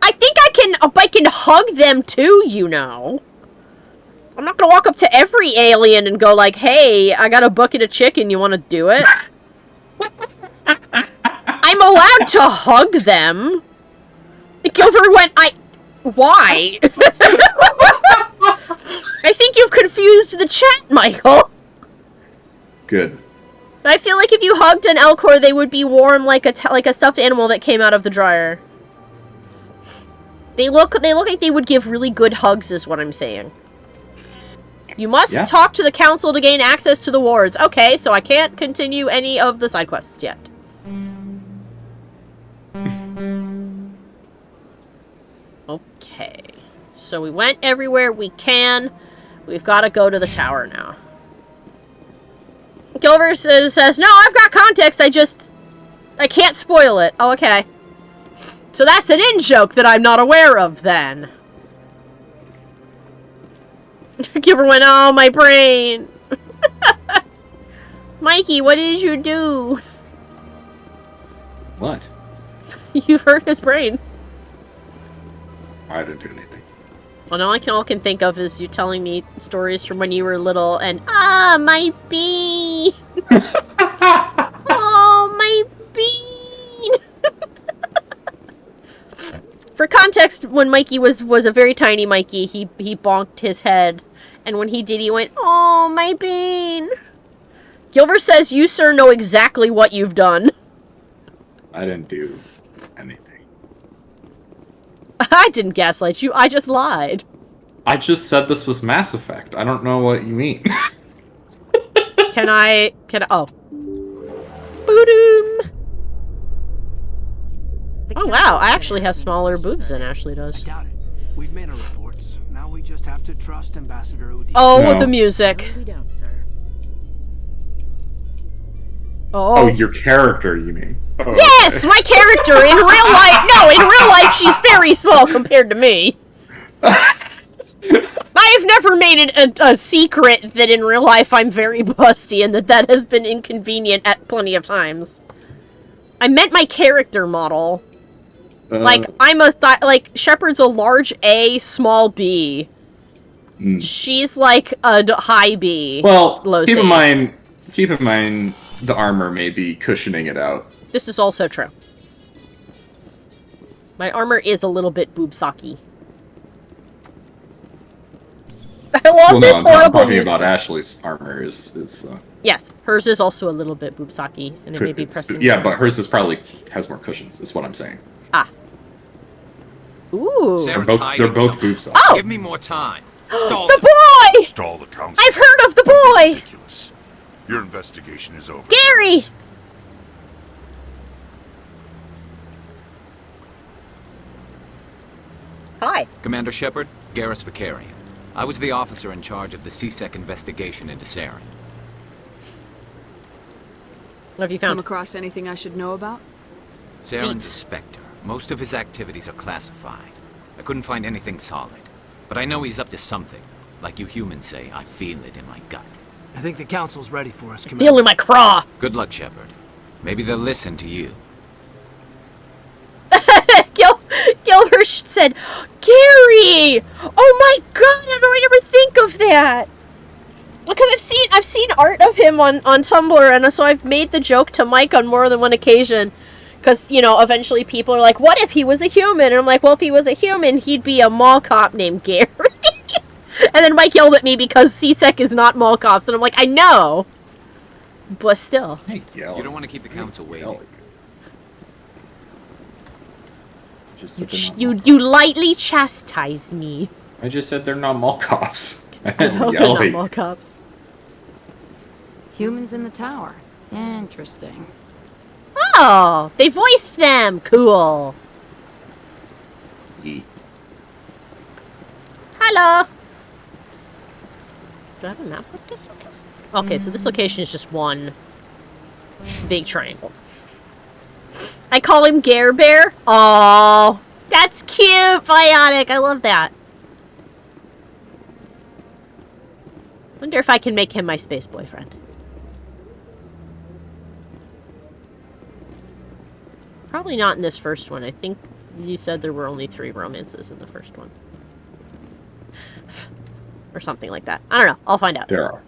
I think I can hug them too, you know. I'm not gonna walk up to every alien and go like, hey, I got a bucket of chicken, you wanna do it? I'm allowed to hug them. Gilbert went, why? I think you've confused the chat, Michael. Good. I feel like if you hugged an Elcor, they would be warm like a stuffed animal that came out of the dryer. They look like they would give really good hugs, is what I'm saying. You must talk to the council to gain access to the wards. Okay, so I can't continue any of the side quests yet. Okay. So we went everywhere we can. We've got to go to the tower now. Gilbert says, no, I've got context, I can't spoil it. Oh, okay. So that's an in-joke that I'm not aware of, then. Gilbert went, oh, my brain. Mikey, what did you do? What? You hurt his brain. I didn't do anything. Well, all I can think of is you telling me stories from when you were little and, my bean! Oh, my bean! For context, when Mikey was a very tiny Mikey, he bonked his head. And when he did, he went, oh, my bean! Gilbert says you, sir, know exactly what you've done. I didn't do anything. I didn't gaslight you, I just lied. I just said this was Mass Effect. I don't know what you mean. Can I, oh. Boom! Oh wow, I actually have smaller boobs than Ashley does. I got it. We've made our reports. Now we just have to trust Ambassador Udi. Oh, no. With the music. We don't, sir. Oh, your character, you mean? Oh, yes, okay. My character in real life. No, in real life she's very small compared to me. I have never made it a secret that in real life I'm very busty and that has been inconvenient at plenty of times. I meant my character model. Like, I'm like, Shepard's a large A, small B. She's like a high B. Well, low keep C. in mind, the armor may be cushioning it out. This is also true. My armor is a little bit boobsocky. I love this horrible I'm talking music. about Ashley's armor is Yes, hers is also a little bit boobsocky, and it may be pressing. Yeah, but hers is probably has more cushions, is what I'm saying. Ah. Ooh. They're both boobsocky. Oh! Give me more time. Stall the boy! Stall the council. I've heard of the boy! Ridiculous. Your investigation is over. Gary! Hi. Commander Shepard, Garrus Vicarian. I was the officer in charge of the C-Sec investigation into Saren. What have you found? Come across anything I should know about? Saren's a Spectre. Most of his activities are classified. I couldn't find anything solid. But I know he's up to something. Like you humans say, I feel it in my gut. I think the council's ready for us, Commander. Feel in my craw! Good luck, Shepard. Maybe they'll listen to you. Gilbert said, Gary! Oh my god, how do I never think of that? Because I've seen art of him on Tumblr, and so I've made the joke to Mike on more than one occasion. Because, you know, eventually people are like, what if he was a human? And I'm like, well, if he was a human, he'd be a mall cop named Gary. And then Mike yelled at me because C-Sec is not mall cops, and I'm like, I know. But still. You don't want to keep the council waiting. You lightly chastise me. I just said they're not mall cops. I know they're not mall cops. Humans in the tower. Interesting. Oh, they voiced them. Cool. Hello. Do I have a map of this location? Okay, so this location is just one big triangle. I call him Gare Bear. Oh, that's cute, Bionic. I love that. Wonder if I can make him my space boyfriend. Probably not in this first one. I think you said there were only 3 romances in the first one. Or something like that. I don't know. I'll find out. There are.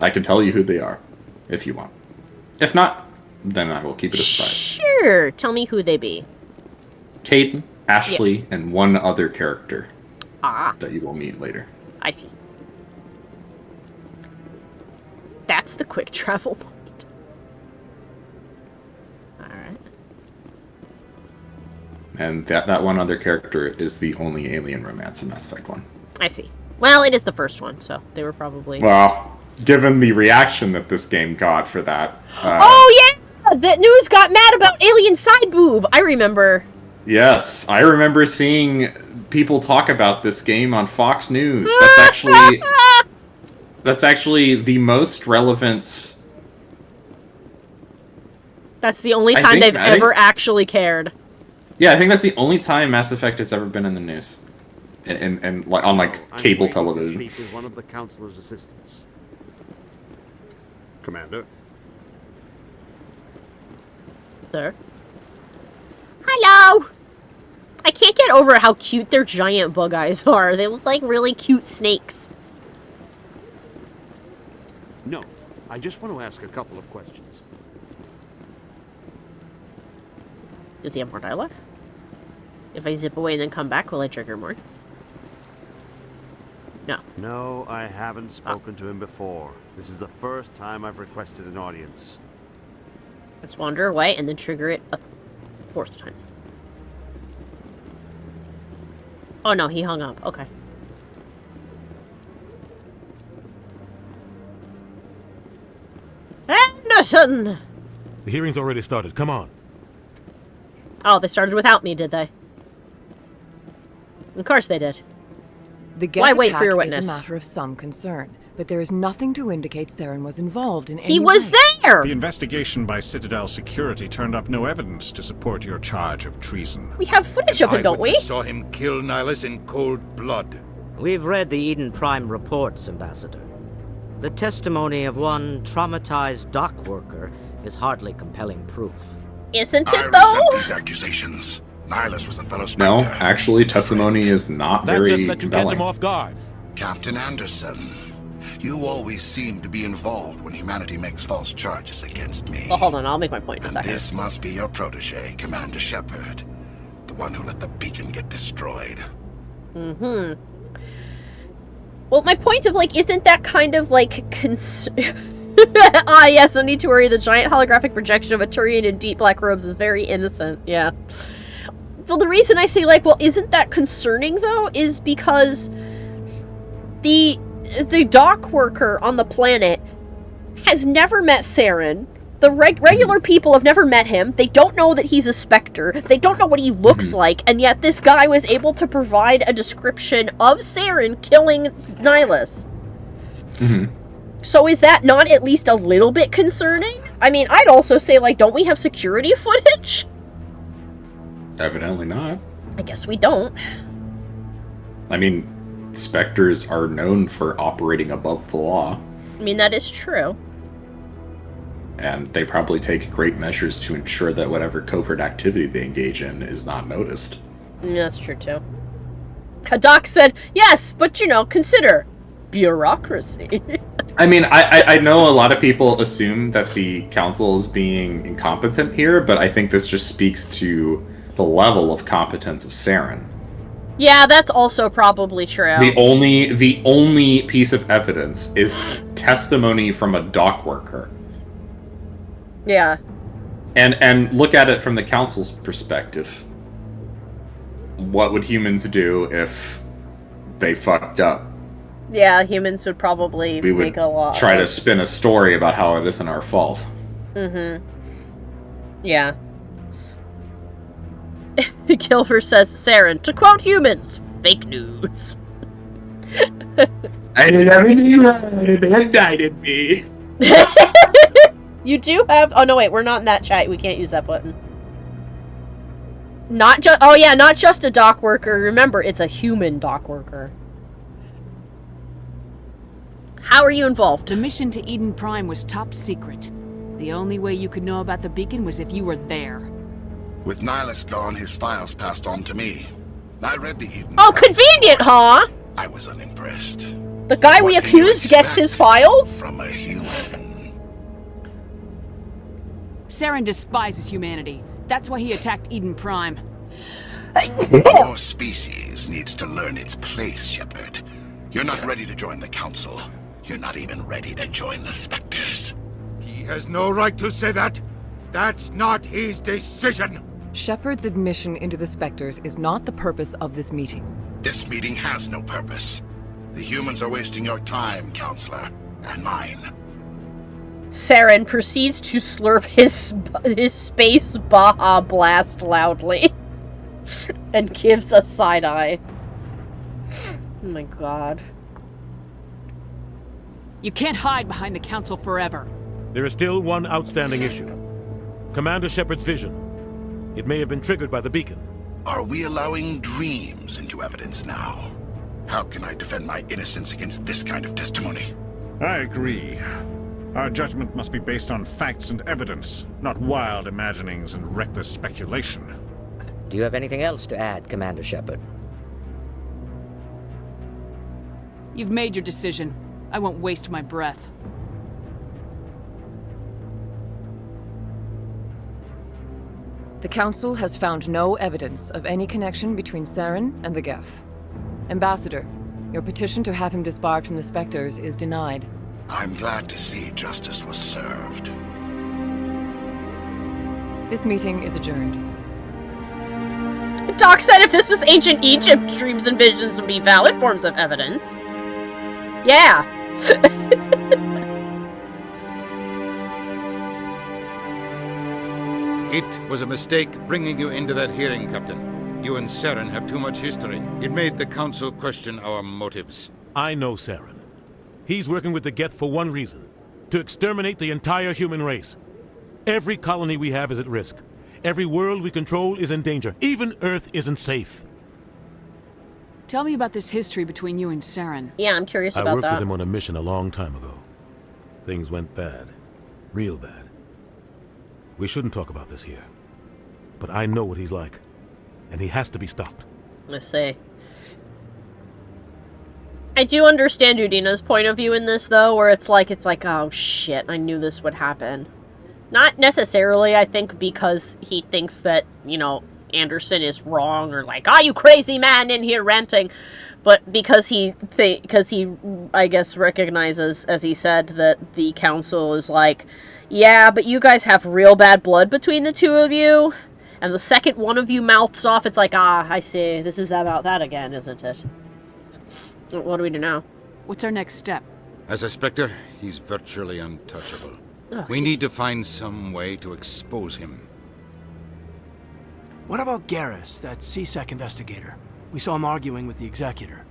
I can tell you who they are, if you want. If not, then I will keep it a surprise. Sure. Tell me who they be. Caden, Ashley, and one other character that you will meet later. I see. That's the quick travel moment. Alright. And that one other character is the only alien romance in Mass Effect 1. I see. Well, it is the first one, so they were probably... Well, given the reaction that this game got for that... oh, yeah! The news got mad about alien side boob! I remember. Yes, I remember seeing people talk about this game on Fox News. That's actually... that's actually the most relevant... That's the only time they've ever actually cared. Yeah, I think that's the only time Mass Effect has ever been in the news. and like on like cable television. Speak with one of the Councilor's assistants. Commander. Sir. Hello! I can't get over how cute their giant bug eyes are. They look like really cute snakes. No, I just want to ask a couple of questions. Does he have more dialogue? If I zip away and then come back, will I trigger more? No. No, I haven't spoken to him before. This is the first time I've requested an audience. Let's wander away and then trigger it a fourth time. Oh no, he hung up. Okay. Anderson! The hearing's already started. Come on. Oh, they started without me, did they? Of course they did. The Geth Why wait for your attack witness? is a matter of some concern, but there is nothing to indicate Saren was involved in any He was way. there! The investigation by Citadel Security turned up no evidence to support your charge of treason. We have footage of him, don't we? I saw him kill Nihilus in cold blood. We've read the Eden Prime reports, Ambassador. The testimony of one traumatized dock worker is hardly compelling proof. Isn't it, I though? resent these accusations. Nihilus was a fellow No, Spectre. actually, testimony is not That very just let you catch compelling. him off guard. Captain Anderson, you always seem to be involved when humanity makes false charges against me. Well, hold on, I'll make my point in a And second. this must be your protege, Commander Shepard. The one who let the beacon get destroyed. Mm-hmm. Well, my point of, like, isn't that kind of, like, ah, yes, no need to worry. The giant holographic projection of a Turian in deep black robes is very innocent. Yeah. Well, the reason I say, like, well, isn't that concerning, though, is because the dock worker on the planet has never met Saren. The regular people have never met him. They don't know that he's a Spectre. They don't know what he looks like, and yet this guy was able to provide a description of Saren killing Nihilus. So is that not at least a little bit concerning? I mean, I'd also say, like, don't we have security footage? Evidently not. I guess we don't. I mean, Spectres are known for operating above the law, I mean, that is true. and they probably take great measures to ensure that whatever covert activity they engage in is not noticed. That's true, too. Doc said, yes, but, you know, consider bureaucracy. I mean, I know a lot of people assume that the council is being incompetent here, but I think this just speaks to the level of competence of Saren. Yeah, that's also probably true. The only piece of evidence is testimony from a dock worker. Yeah. And look at it from the council's perspective. What would humans do if they fucked up? Yeah, humans would probably We would make a lot. try to spin a story about how it isn't our fault. Mm-hmm. Yeah. Kilfer says, Saren, to quote humans, fake news. I did everything right. They indicted me. You do have... Oh, no, wait. We're not in that chat. We can't use that button. Not just... Oh, yeah. Not just a dock worker. Remember, it's a human dock worker. How are you involved? The mission to Eden Prime was top secret. The only way you could know about the beacon was if you were there. With Nihilus gone, his files passed on to me. I read the Eden. Oh, convenient, huh? I was unimpressed. The guy we accused gets his files? From a human. Saren despises humanity. That's why he attacked Eden Prime. Your species needs to learn its place, Shepard. You're not ready to join the Council. You're not even ready to join the Spectres. He has no right to say that. That's not his decision. Shepard's admission into the Spectres is not the purpose of this meeting. This meeting has no purpose. The humans are wasting your time, Counselor, and mine. Saren proceeds to slurp his space Baja blast loudly. And gives a side eye. Oh my god. You can't hide behind the Council forever. There is still one outstanding issue. Commander Shepard's vision. It may have been triggered by the beacon. Are we allowing dreams into evidence now? How can I defend my innocence against this kind of testimony? I agree. Our judgment must be based on facts and evidence, not wild imaginings and reckless speculation. Do you have anything else to add, Commander Shepard? You've made your decision. I won't waste my breath. The Council has found no evidence of any connection between Saren and the Geth. Ambassador, your petition to have him disbarred from the Spectres is denied. I'm glad to see justice was served. This meeting is adjourned. Doc said if this was ancient Egypt, dreams and visions would be valid forms of evidence. Yeah. It was a mistake bringing you into that hearing, Captain. You and Saren have too much history. It made the Council question our motives. I know Saren. He's working with the Geth for one reason. To exterminate the entire human race. Every colony we have is at risk. Every world we control is in danger. Even Earth isn't safe. Tell me about this history between you and Saren. Yeah, I'm curious about that. I worked with him on a mission a long time ago. Things went bad. Real bad. We shouldn't talk about this here. But I know what he's like. And he has to be stopped. Let's see. I do understand Udina's point of view in this, though, where it's like, oh shit, I knew this would happen. Not necessarily, I think, because he thinks that, you know, Anderson is wrong, or like, you crazy man in here ranting, but because he, I guess, recognizes, as he said, that the Council is like, yeah, but you guys have real bad blood between the two of you, and the second one of you mouths off, it's like, I see, this is about that again, isn't it? What do we do now? What's our next step? As a Spectre, he's virtually untouchable. Oh, we need to find some way to expose him. What about Garrus, that CSEC investigator? We saw him arguing with the Executor.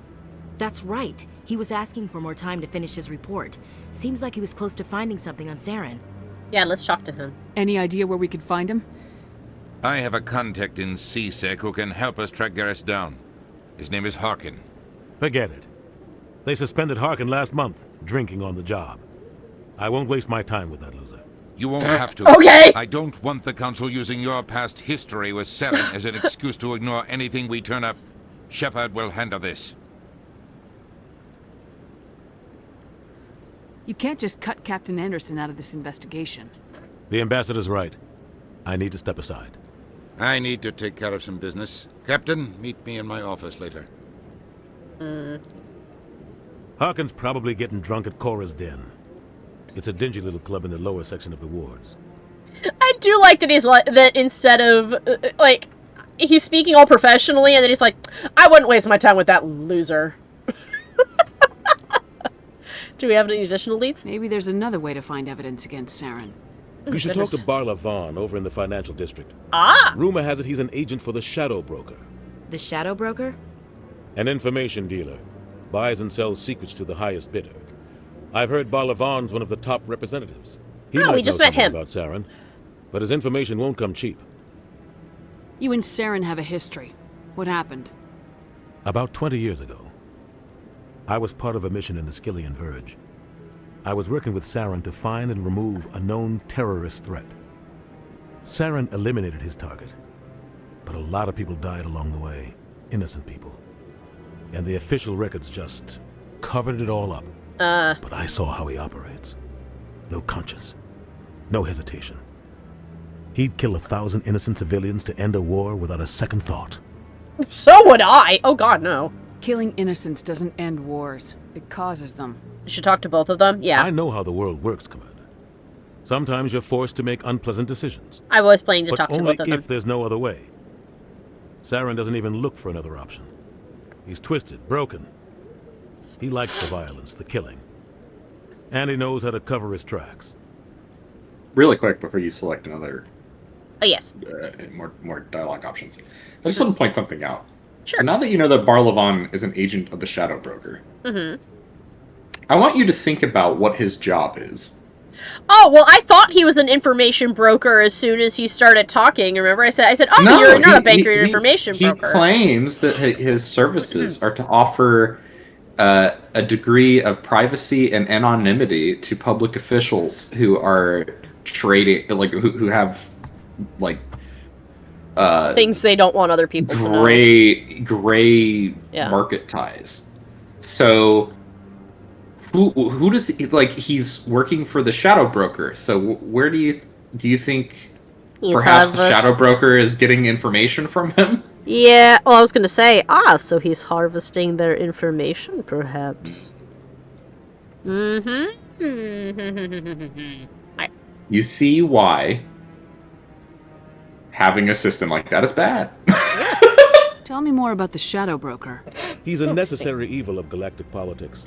That's right. He was asking for more time to finish his report. Seems like he was close to finding something on Saren. Yeah, let's talk to him. Any idea where we could find him? I have a contact in CSEC who can help us track Garrus down. His name is Harkin. Forget it. They suspended Harkin last month, drinking on the job. I won't waste my time with that loser. You won't have to. Okay! I don't want the Council using your past history with Saren as an excuse to ignore anything we turn up. Shepard will handle this. You can't just cut Captain Anderson out of this investigation. The Ambassador's right. I need to step aside. I need to take care of some business. Captain, meet me in my office later. Harkin's probably getting drunk at Cora's Den. It's a dingy little club in the lower section of the wards. I do like that he's like that instead of like he's speaking all professionally, and then he's like, I wouldn't waste my time with that loser. Do we have any additional leads? Maybe there's another way to find evidence against Saren. You should talk to Barla Vaughn over in the financial district. Rumor has it he's an agent for the Shadow Broker. The Shadow Broker? An information dealer. Buys and sells secrets to the highest bidder. I've heard Barla Vaughn's one of the top representatives. He might we just know met something him. about Saren, but his information won't come cheap. You and Saren have a history. What happened? About 20 years ago, I was part of a mission in the Skillian Verge. I was working with Saren to find and remove a known terrorist threat. Saren eliminated his target, but a lot of people died along the way, innocent people. And the official records just covered it all up. But I saw how he operates. No conscience. No hesitation. He'd kill 1,000 innocent civilians to end a war without a second thought. So would I. Oh god, no. Killing innocents doesn't end wars. It causes them. You should talk to both of them? Yeah. I know how the world works, Commander. Sometimes you're forced to make unpleasant decisions. I was planning to talk to both of them. But only if there's no other way. Saren doesn't even look for another option. He's twisted, broken. He likes the violence, the killing. And he knows how to cover his tracks. Really quick before you select another... Oh, yes. More dialogue options. I just want to point something out. Sure. So now that you know that Barla Vaughn is an agent of the Shadow Broker, Mm-hmm. I want you to think about what his job is. Oh, well, I thought he was an information broker as soon as he started talking. Remember, I said, oh, no, you're not a banker, you're an information broker. He claims that his services are to offer a degree of privacy and anonymity to public officials who are trading, like who have like things they don't want other people to know. Gray market ties. So who does he, like? He's working for the shadow broker. So where do you think perhaps the shadow broker is getting information from him? Yeah, well, I was going to say, so he's harvesting their information, perhaps. Mm-hmm. You see why having a system like that is bad. Tell me more about the shadow broker. He's a necessary evil of galactic politics.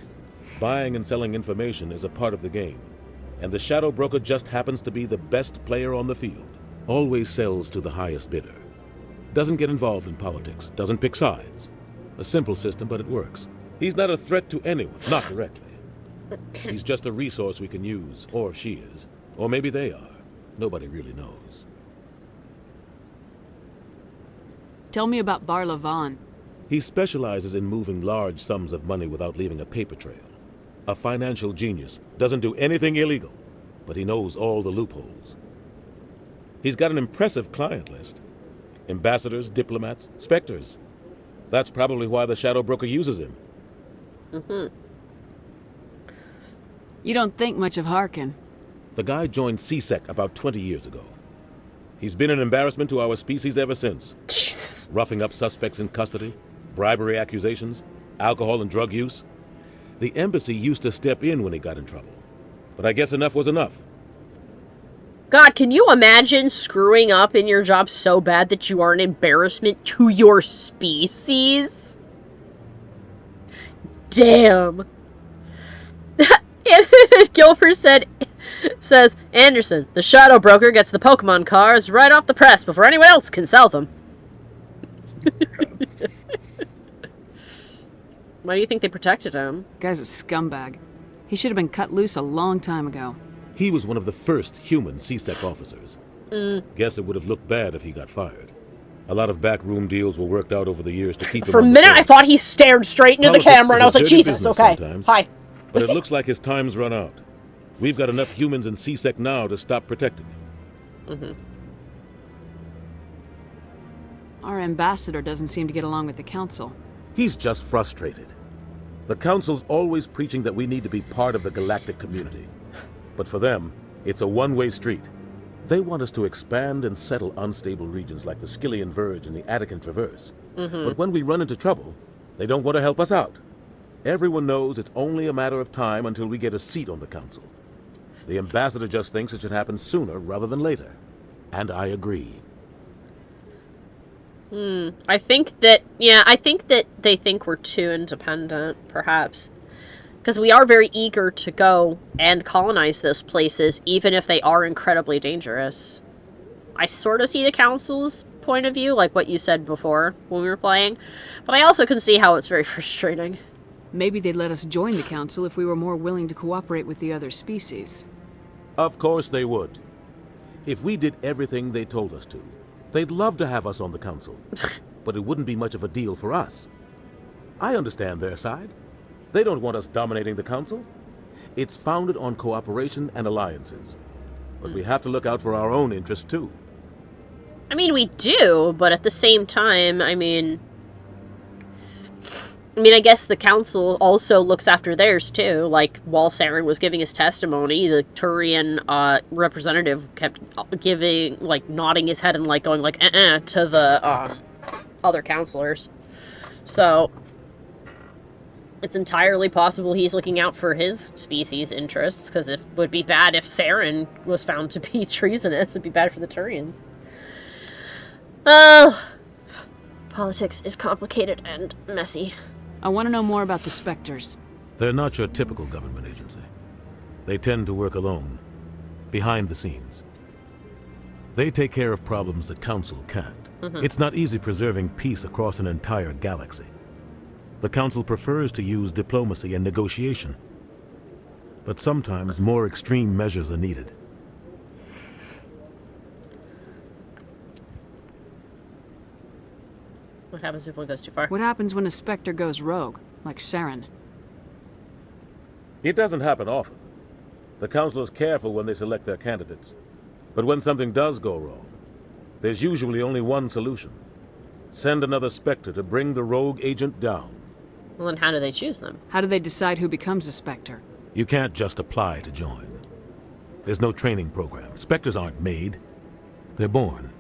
Buying and selling information is a part of the game, and the shadow broker just happens to be the best player on the field. Always sells to the highest bidder. Doesn't get involved in politics, doesn't pick sides. A simple system, but it works. He's not a threat to anyone, not directly. He's just a resource we can use, or she is. Or maybe they are. Nobody really knows. Tell me about Bar Levon. He specializes in moving large sums of money without leaving a paper trail. A financial genius, doesn't do anything illegal, but he knows all the loopholes. He's got an impressive client list. Ambassadors, diplomats, specters. That's probably why the shadow broker uses him. Mm-hmm. You don't think much of Harkin. The guy joined CSEC about 20 years ago. He's been an embarrassment to our species ever since. Jesus. Roughing up suspects in custody, bribery accusations, alcohol and drug use. The embassy used to step in when he got in trouble. But I guess enough was enough. God, can you imagine screwing up in your job so bad that you are an embarrassment to your species? Damn. Gilbert says, Anderson, the shadow broker gets the Pokemon cards right off the press before anyone else can sell them. Why do you think they protected him? Guy's a scumbag. He should have been cut loose a long time ago. He was one of the first human CSEC officers. Guess it would have looked bad if he got fired. A lot of backroom deals were worked out over the years to keep him. For a minute, I thought he stared straight into the camera, and I was like, Jesus, okay. Hi. But it looks like his time's run out. We've got enough humans in CSEC now to stop protecting him. Mm-hmm. Our ambassador doesn't seem to get along with the council. He's just frustrated. The council's always preaching that we need to be part of the galactic community. But for them, it's a one-way street. They want us to expand and settle unstable regions like the Skillian Verge and the Attican Traverse. But when we run into trouble, they don't want to help us out. Everyone knows it's only a matter of time until we get a seat on the council. The ambassador just thinks it should happen sooner rather than later. And I agree. I think that they think we're too independent, perhaps. Because we are very eager to go and colonize those places, even if they are incredibly dangerous. I sort of see the council's point of view, like what you said before when we were playing. But I also can see how it's very frustrating. Maybe they'd let us join the council if we were more willing to cooperate with the other species. Of course they would. If we did everything they told us to, they'd love to have us on the council. But it wouldn't be much of a deal for us. I understand their side. They don't want us dominating the council. It's founded on cooperation and alliances. But we have to look out for our own interests, too. I mean, we do, but at the same time, I mean, I guess the council also looks after theirs, too. Like, while Saren was giving his testimony, the Turian representative kept giving, like, nodding his head and, like, going, like, to the other counselors. So it's entirely possible he's looking out for his species' interests, because it would be bad if Saren was found to be treasonous. It'd be bad for the Turians. Politics is complicated and messy. I want to know more about the Spectres. They're not your typical government agency. They tend to work alone, behind the scenes. They take care of problems the Council can't. It's not easy preserving peace across an entire galaxy. The Council prefers to use diplomacy and negotiation. But sometimes more extreme measures are needed. What happens if one goes too far? What happens when a Spectre goes rogue, like Saren? It doesn't happen often. The Council is careful when they select their candidates. But when something does go wrong, there's usually only one solution. Send another Spectre to bring the rogue agent down. Well, then how do they choose them? How do they decide who becomes a Spectre? You can't just apply to join. There's no training program. Spectres aren't made. They're born.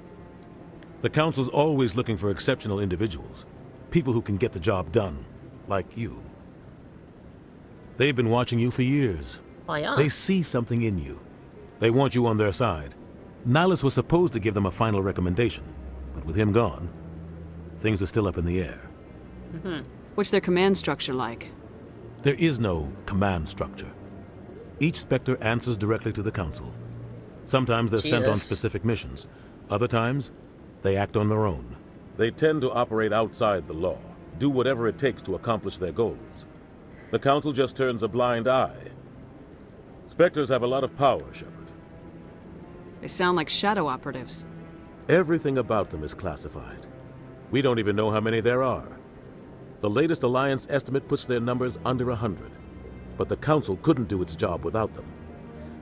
The Council's always looking for exceptional individuals. People who can get the job done. Like you. They've been watching you for years. Why, yeah. They see something in you. They want you on their side. Nihilus was supposed to give them a final recommendation. But with him gone, things are still up in the air. Mm-hmm. What's their command structure like? There is no command structure. Each Spectre answers directly to the Council. Sometimes they're sent on specific missions. Other times, they act on their own. They tend to operate outside the law, do whatever it takes to accomplish their goals. The Council just turns a blind eye. Spectres have a lot of power, Shepard. They sound like shadow operatives. Everything about them is classified. We don't even know how many there are. The latest Alliance estimate puts their numbers under 100. But the Council couldn't do its job without them.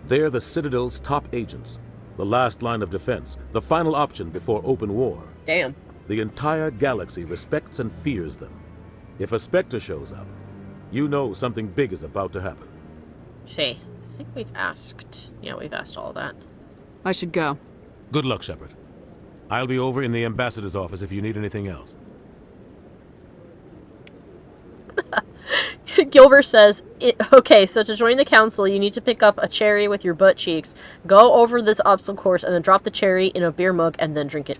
They're the Citadel's top agents. The last line of defense. The final option before open war. Damn. The entire galaxy respects and fears them. If a Spectre shows up, you know something big is about to happen. See, I think we've asked... Yeah, we've asked all that. I should go. Good luck, Shepard. I'll be over in the Ambassador's office if you need anything else. Gilver says, okay, so to join the Council, you need to pick up a cherry with your butt cheeks, go over this obstacle course, and then drop the cherry in a beer mug and then drink it.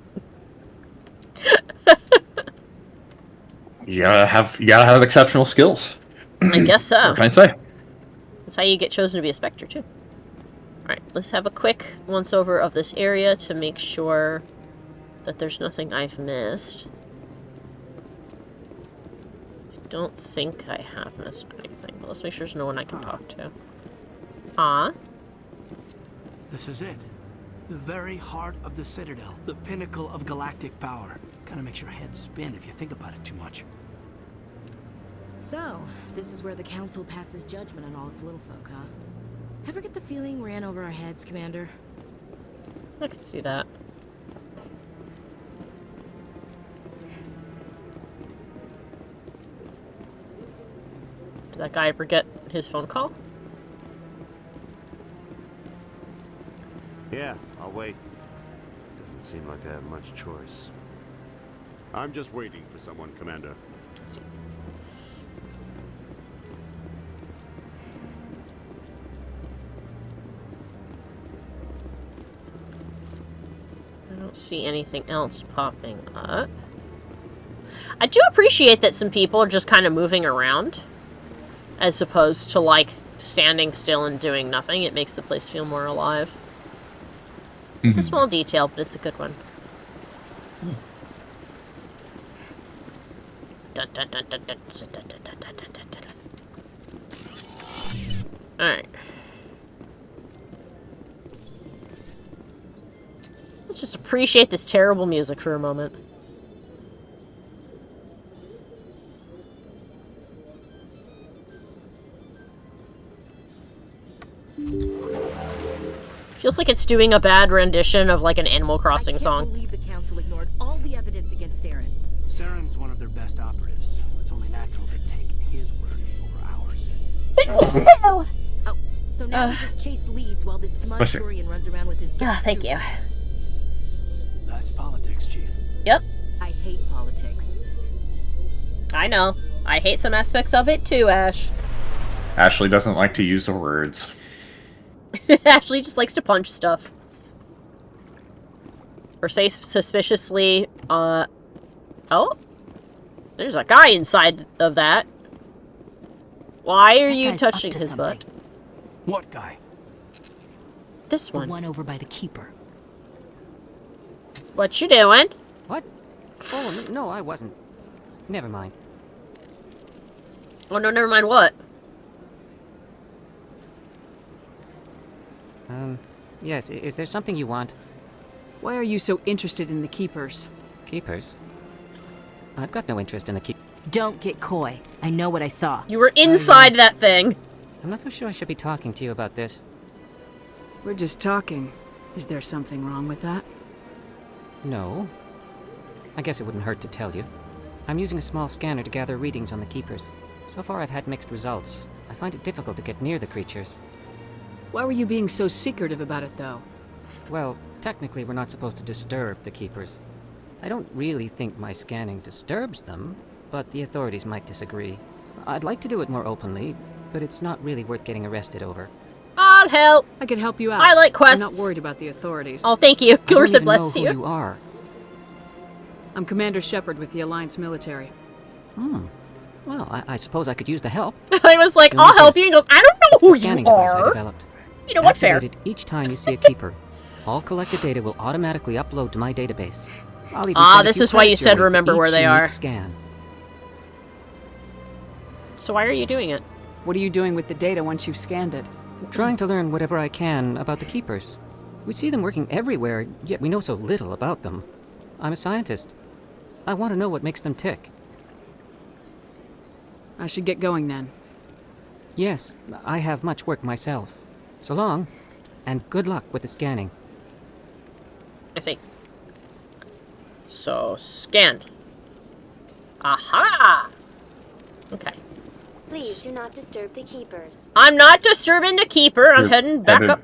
You gotta have exceptional skills. I guess so. What can I say? That's how you get chosen to be a Spectre, too. Alright, let's have a quick once-over of this area to make sure that there's nothing I've missed. I don't think I have missed anything, but let's make sure there's no one I can talk to. This is it. The very heart of the Citadel. The pinnacle of galactic power. Kind of makes your head spin if you think about it too much. So, this is where the Council passes judgment on all us little folk, huh? Ever get the feeling we're in over our heads, Commander? I can see that. Did that guy ever get his phone call? Yeah, I'll wait. Doesn't seem like I have much choice. I'm just waiting for someone, Commander. Let's see. I don't see anything else popping up. I do appreciate that some people are just kind of moving around, as opposed to, like, standing still and doing nothing. It makes the place feel more alive. It's a small detail, but it's a good one. Alright. Let's just appreciate this terrible music for a moment. Feels like it's doing a bad rendition of like an Animal Crossing song. I can't believe the Council ignored all the evidence against Saren. Saren's one of their best operatives. It's only natural to take his word over ours. Oh, so now we just chase leads while this smug Turian runs around with his gun. Thank you. That's politics, Chief. Yep. I hate politics. I know. I hate some aspects of it too, Ash. Ashley doesn't like to use the words. Ashley just likes to punch stuff. Or say suspiciously, oh? There's a guy inside of that. Why are you touching his butt? What guy? This one. The one over by the Keeper. What you doing? What? Oh, no, I wasn't. Never mind. Oh, no, never mind what? Yes, is there something you want? Why are you so interested in the Keepers? Keepers? I've got no interest in the Keep. Don't get coy. I know what I saw. You were inside that thing. I'm not so sure I should be talking to you about this. We're just talking. Is there something wrong with that? No. I guess it wouldn't hurt to tell you. I'm using a small scanner to gather readings on the Keepers. So far I've had mixed results. I find it difficult to get near the creatures. Why were you being so secretive about it, though? Well, technically we're not supposed to disturb the Keepers. I don't really think my scanning disturbs them, but the authorities might disagree. I'd like to do it more openly, but it's not really worth getting arrested over. I'll help. I can help you out. I like quests. I'm not worried about the authorities. Oh, thank you. Killer said bless you. I don't even know who you are. I'm Commander Shepard with the Alliance military. Well, I suppose I could use the help. I was like, I'll help you. He goes, I don't know who scanning you device I are. developed. You know what, fair. Activated each time you see a Keeper. All collected data will automatically upload to my database. This is why you said remember where they are. Scan. So why are you doing it? What are you doing with the data once you've scanned it? Trying to learn whatever I can about the Keepers. We see them working everywhere, yet we know so little about them. I'm a scientist. I want to know what makes them tick. I should get going then. Yes, I have much work myself. So long, and good luck with the scanning. I see. So, scan. Aha! Okay. Please do not disturb the Keepers. I'm not disturbing the Keeper. I'm heading back up.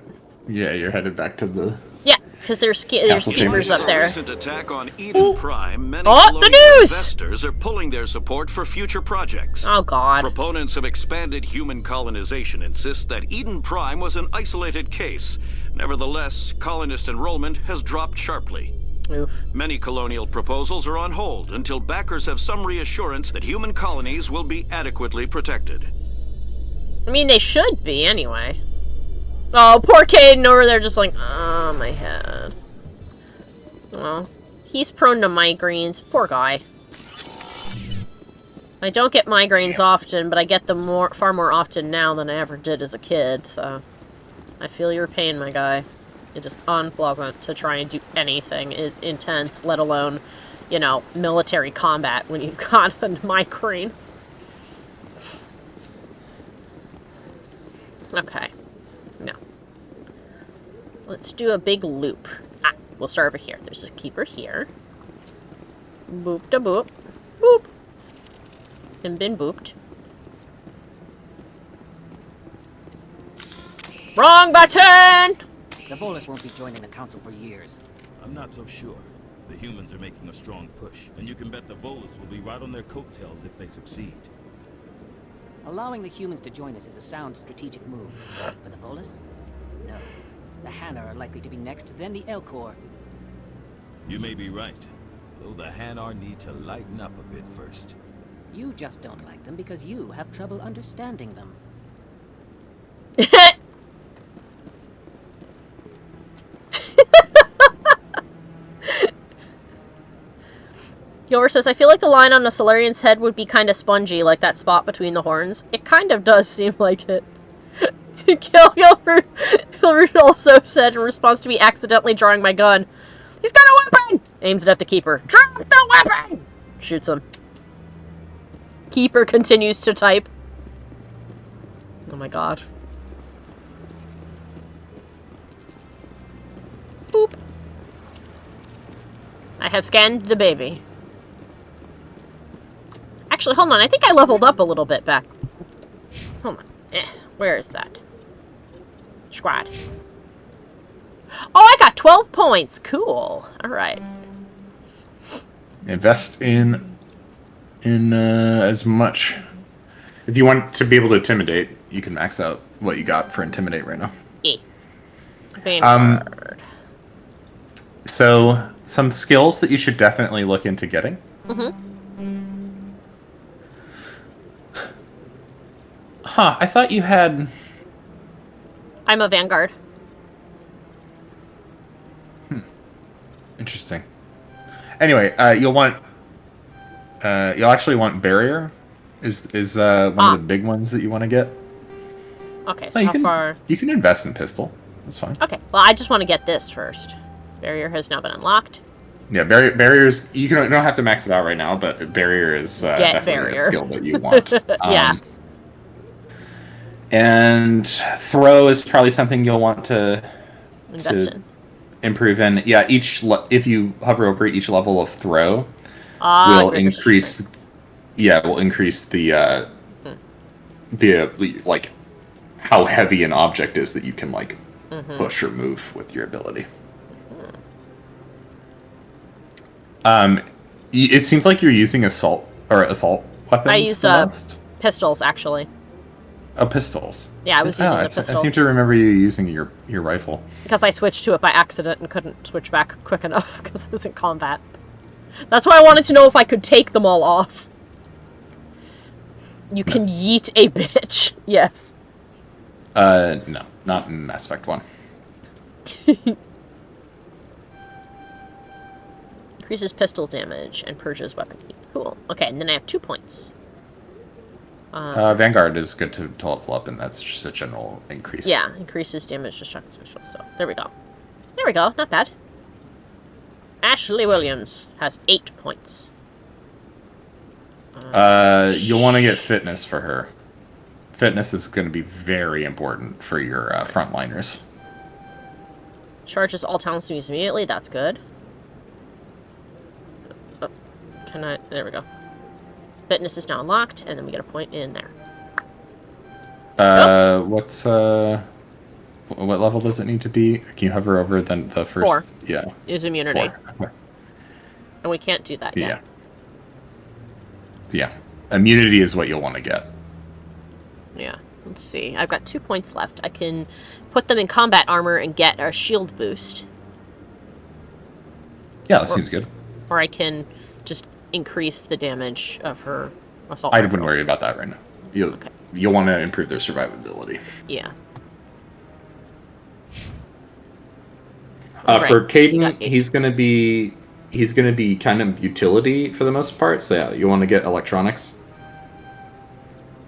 Yeah, you're headed back to the... Yeah, because there's Keepers up there. Recent attack on Eden Prime, many the news! investors are pulling their support for future projects. Oh, God. Proponents of expanded human colonization insist that Eden Prime was an isolated case. Nevertheless, colonist enrollment has dropped sharply. Oof. Many colonial proposals are on hold until backers have some reassurance that human colonies will be adequately protected. I mean, they should be, anyway. Oh, poor Caden over there just like, oh, my head. Well, he's prone to migraines. Poor guy. I don't get migraines often, but I get them far more often now than I ever did as a kid, so... I feel your pain, my guy. It is unpleasant to try and do anything intense, let alone, you know, military combat when you've got a migraine. Okay. No. Let's do a big loop. We'll start over here. There's a Keeper here. Boop da boop. Boop. And been booped. Wrong button! The Volus won't be joining the Council for years. I'm not so sure. The humans are making a strong push, and you can bet the Volus will be right on their coattails if they succeed. Allowing the humans to join us is a sound strategic move. But the Volus? No. The Hanna are likely to be next, then the Elcor. You may be right, though the Hanar need to lighten up a bit first. You just don't like them because you have trouble understanding them. Yover says, I feel like the line on a Solarian's head would be kind of spongy, like that spot between the horns. It kind of does seem like it. Gilbert also said in response to me accidentally drawing my gun, he's got a weapon! Aims it at the Keeper. Drop the weapon! Shoots him. Keeper continues to type. Oh my god. Boop. I have scanned the baby. Actually, hold on. I think I leveled up a little bit back. Hold on. Where is that? Squad. Oh, I got 12 points. Cool. All right. Invest in as much. If you want to be able to intimidate, you can max out what you got for intimidate right now. Vanguard. So some skills that you should definitely look into getting. Mm-hmm. Huh, I thought you had... I'm a Vanguard. Interesting. Anyway, you'll actually want barrier. Is one of the big ones that you want to get. Okay, so how far? You can invest in pistol. That's fine. Okay, well, I just want to get this first. Barrier has now been unlocked. Yeah, barriers. You don't have to max it out right now, but barrier is definitely a skill that you want. Yeah. And throw is probably something you'll want to invest in. Improve in. Yeah, if you hover over each level of throw, will increase. Yeah, will increase the like how heavy an object is that you can like push or move with your ability. It seems like you're using assault weapons. I use pistols actually. Oh, pistols. Yeah, I was using the pistol. I seem to remember you using your rifle. Because I switched to it by accident and couldn't switch back quick enough because I was in combat. That's why I wanted to know if I could take them all off. You can yeet a bitch. Yes. No, not in Mass Effect 1. Increases pistol damage and purges weapon heat. Cool. Okay, and then I have 2 points. Vanguard is good to level up, and that's just a general increase. Yeah, increases damage to shock special. So there we go. There we go. Not bad. Ashley Williams has 8 points. You'll want to get fitness for her. Fitness is going to be very important for your frontliners. Charges all talents to use immediately. That's good. Oh, can I? There we go. Fitness is now unlocked, and then we get a point in there. What level does it need to be? Can you hover over the first? 4. Yeah. Is immunity. 4. Okay. And we can't do that yet. Yeah. Immunity is what you'll want to get. Yeah. Let's see. I've got 2 points left. I can put them in combat armor and get a shield boost. Yeah, that seems good. Or I can just increase the damage of her assault I rifle. wouldn't worry about that right now. You'll want to improve their survivability. Yeah. For Caden, he's gonna be kind of utility for the most part. So yeah, you want to get electronics.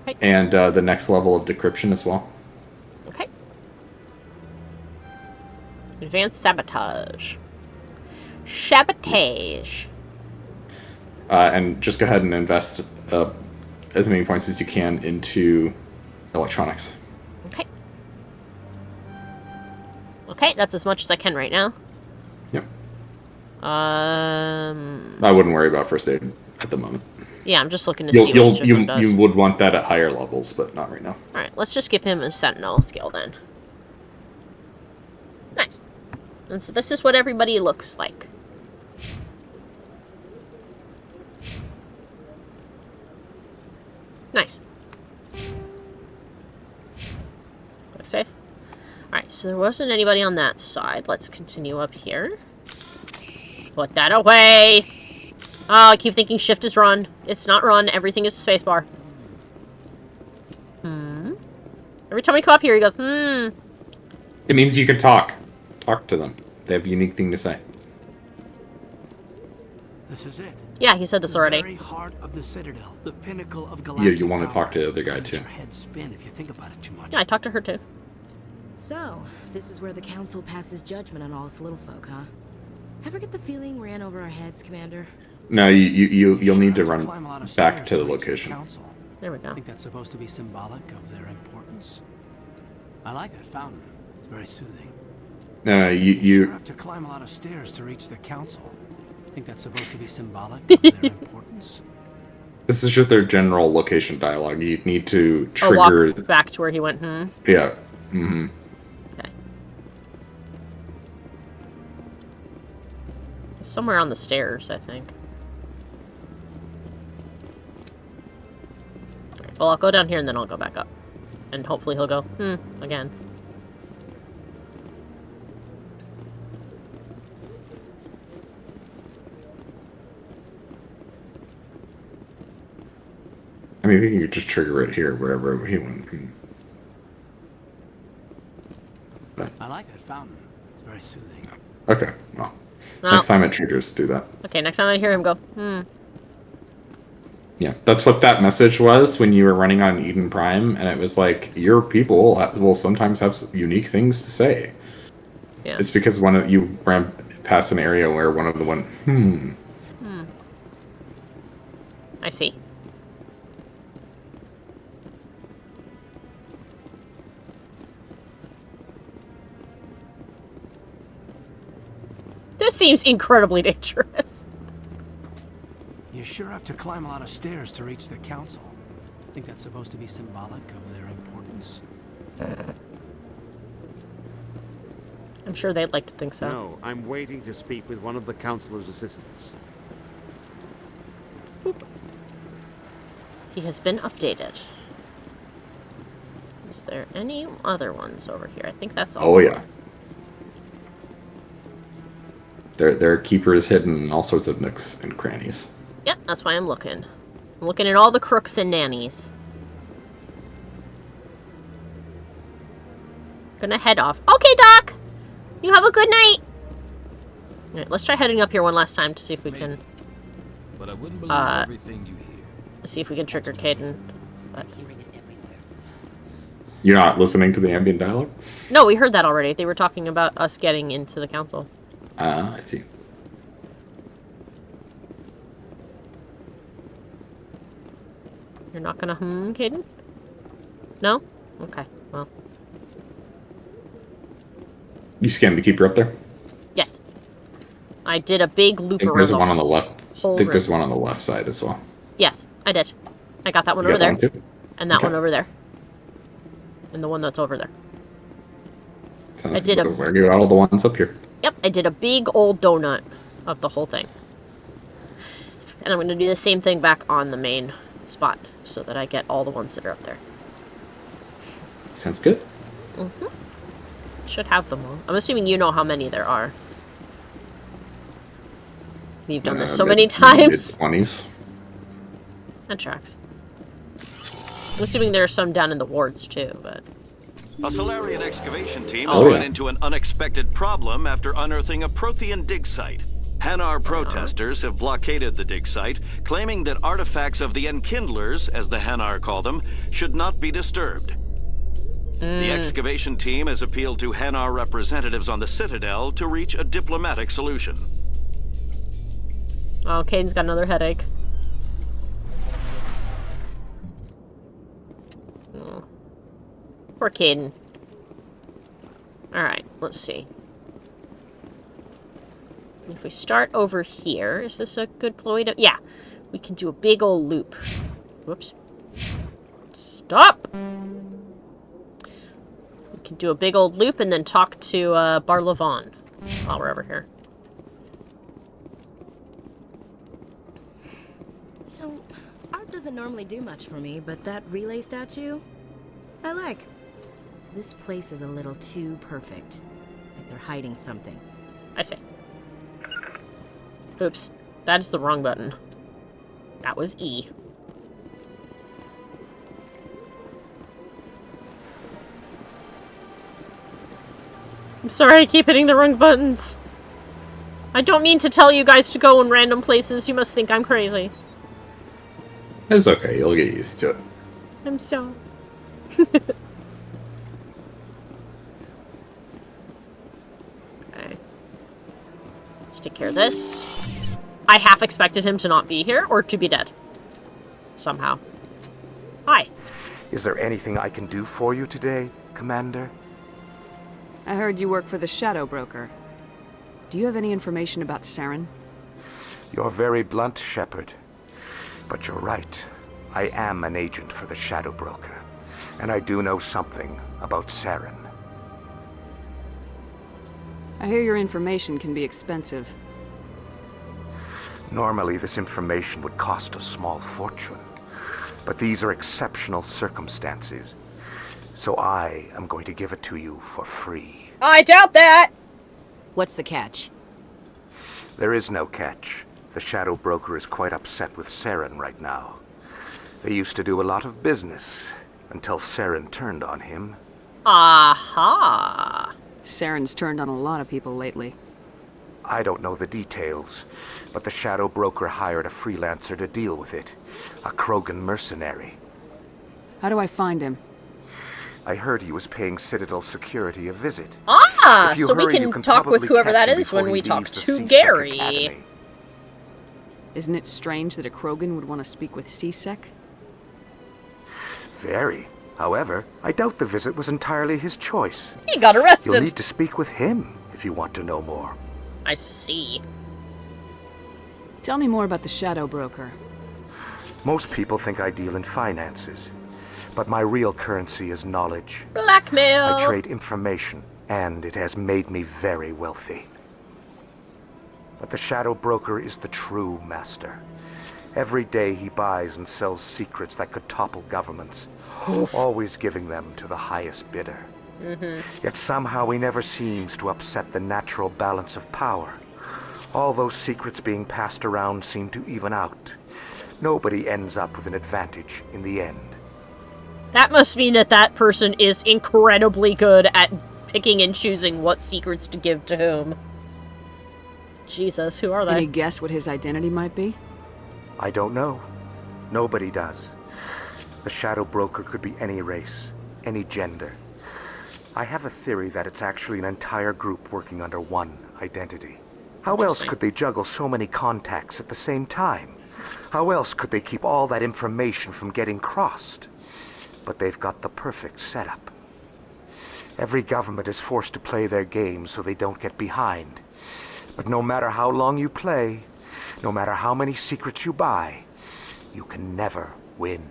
Okay. And the next level of decryption as well. Okay. Advanced sabotage. Sabotage. And just go ahead and invest as many points as you can into electronics. Okay. Okay, that's as much as I can right now. Yep. I wouldn't worry about first aid at the moment. Yeah, I'm just looking to see what each of them does. You would want that at higher levels, but not right now. Alright, let's just give him a sentinel skill then. Nice. And so this is what everybody looks like. Nice. Quick save. Alright, so there wasn't anybody on that side. Let's continue up here. Put that away! Oh, I keep thinking shift is run. It's not run. Everything is spacebar. Every time we come up here, he goes, It means you can talk. Talk to them. They have a unique thing to say. This is it. Yeah, he said this already. The very heart of the Citadel, the pinnacle of galactic You want to talk to the other guy too. Your head spin if you think about it too much. Yeah, I talked to her too. So, this is where the Council passes judgment on all us little folk, huh? Ever get the feeling we ran over our heads, Commander? No, you'll need to run back to the location. There we go. I think that's supposed to be symbolic of their importance. I like that fountain. It's very soothing. No, you sure have to climb a lot of stairs to reach the council. I think that's supposed to be symbolic of their importance. This is just their general location dialogue. You need to trigger. Walk back to where he went. Yeah. Mm-hmm. Okay. Somewhere on the stairs, I think. Right, well, I'll go down here and then I'll go back up. And hopefully he'll go, again. I mean, I think you could just trigger it here, wherever he went. But... I like that fountain. It's very soothing. Okay, well, next time it triggers, do that. Okay, next time I hear him go, Yeah, that's what that message was when you were running on Eden Prime, and it was like, your people will sometimes have unique things to say. Yeah. It's because you ran past an area where one of them went, I see. This seems incredibly dangerous. You sure have to climb a lot of stairs to reach the council. Think that's supposed to be symbolic of their importance? I'm sure they'd like to think so. No, I'm waiting to speak with one of the councilor's assistants. Boop. He has been updated. Is there any other ones over here? I think that's all. Oh, yeah. There are keepers hidden in all sorts of nooks and crannies. Yep, that's why I'm looking. I'm looking at all the crooks and nannies. Gonna head off. Okay, Doc! You have a good night! Alright, let's try heading up here one last time to see if we can... But I wouldn't believe everything you hear. See if we can trigger Caden. But... You're not listening to the ambient dialogue? No, we heard that already. They were talking about us getting into the council. I see. You're not gonna Caden? No? Okay, well. You scanned the keeper up there? Yes. I did a big loop I think around there's one on the left. I think there's room. one on the left side as well. Yes, I did. I got that one You over got there. that one too? And that Okay. one over there. And the one that's over there. Sounds I did good. I got all the ones up here. Yep, I did a big old donut of the whole thing. And I'm going to do the same thing back on the main spot so that I get all the ones that are up there. Sounds good. Mm-hmm. Should have them all. I'm assuming you know how many there are. You've done this so many times. Mid-20s. That tracks. I'm assuming there are some down in the wards too, but... A Solarian excavation team has run into an unexpected problem after unearthing a Prothean dig site. Hanar protesters have blockaded the dig site, claiming that artifacts of the Enkindlers, as the Hanar call them, should not be disturbed. The excavation team has appealed to Hanar representatives on the Citadel to reach a diplomatic solution. Oh, Caden's got another headache. Oh. Poor Caden. Alright, let's see. If we start over here, is this a good way to... Yeah, we can do a big old loop. Whoops. Stop! We can do a big old loop and then talk to Barlavon while we're over here. You know, art doesn't normally do much for me, but that relay statue, I like. This place is a little too perfect. Like they're hiding something. I see. Oops. That is the wrong button. That was E. I'm sorry I keep hitting the wrong buttons. I don't mean to tell you guys to go in random places. You must think I'm crazy. It's okay. You'll get used to it. I'm sorry. Okay. Let's take care of this. I half expected him to not be here or to be dead. Somehow. Hi. Is there anything I can do for you today, Commander? I heard you work for the Shadow Broker. Do you have any information about Saren? You're very blunt, Shepard. But you're right. I am an agent for the Shadow Broker. And I do know something about Saren. I hear your information can be expensive. Normally, this information would cost a small fortune. But these are exceptional circumstances. So I am going to give it to you for free. I doubt that! What's the catch? There is no catch. The Shadow Broker is quite upset with Saren right now. They used to do a lot of business, until Saren turned on him. Aha! Saren's turned on a lot of people lately. I don't know the details, but the Shadow Broker hired a freelancer to deal with it. A Krogan mercenary. How do I find him? I heard he was paying Citadel security a visit. Ah! So we can talk with whoever that is when we talk to Gary. Isn't it strange that a Krogan would want to speak with C-Sec? Very. However, I doubt the visit was entirely his choice. He got arrested. You'll need to speak with him if you want to know more. I see. Tell me more about the Shadow Broker. Most people think I deal in finances, but my real currency is knowledge. Blackmail! I trade information, and it has made me very wealthy. But the Shadow Broker is the true master. Every day he buys and sells secrets that could topple governments, always giving them to the highest bidder. Yet somehow he never seems to upset the natural balance of power. All those secrets being passed around seem to even out. Nobody ends up with an advantage in the end. That must mean that that person is incredibly good at picking and choosing what secrets to give to whom. Jesus, who are they? Any guess what his identity might be? I don't know. Nobody does. The Shadow Broker could be any race, any gender. I have a theory that it's actually an entire group working under one identity. How else could they juggle so many contacts at the same time? How else could they keep all that information from getting crossed? But they've got the perfect setup. Every government is forced to play their game so they don't get behind. But no matter how long you play, no matter how many secrets you buy, you can never win.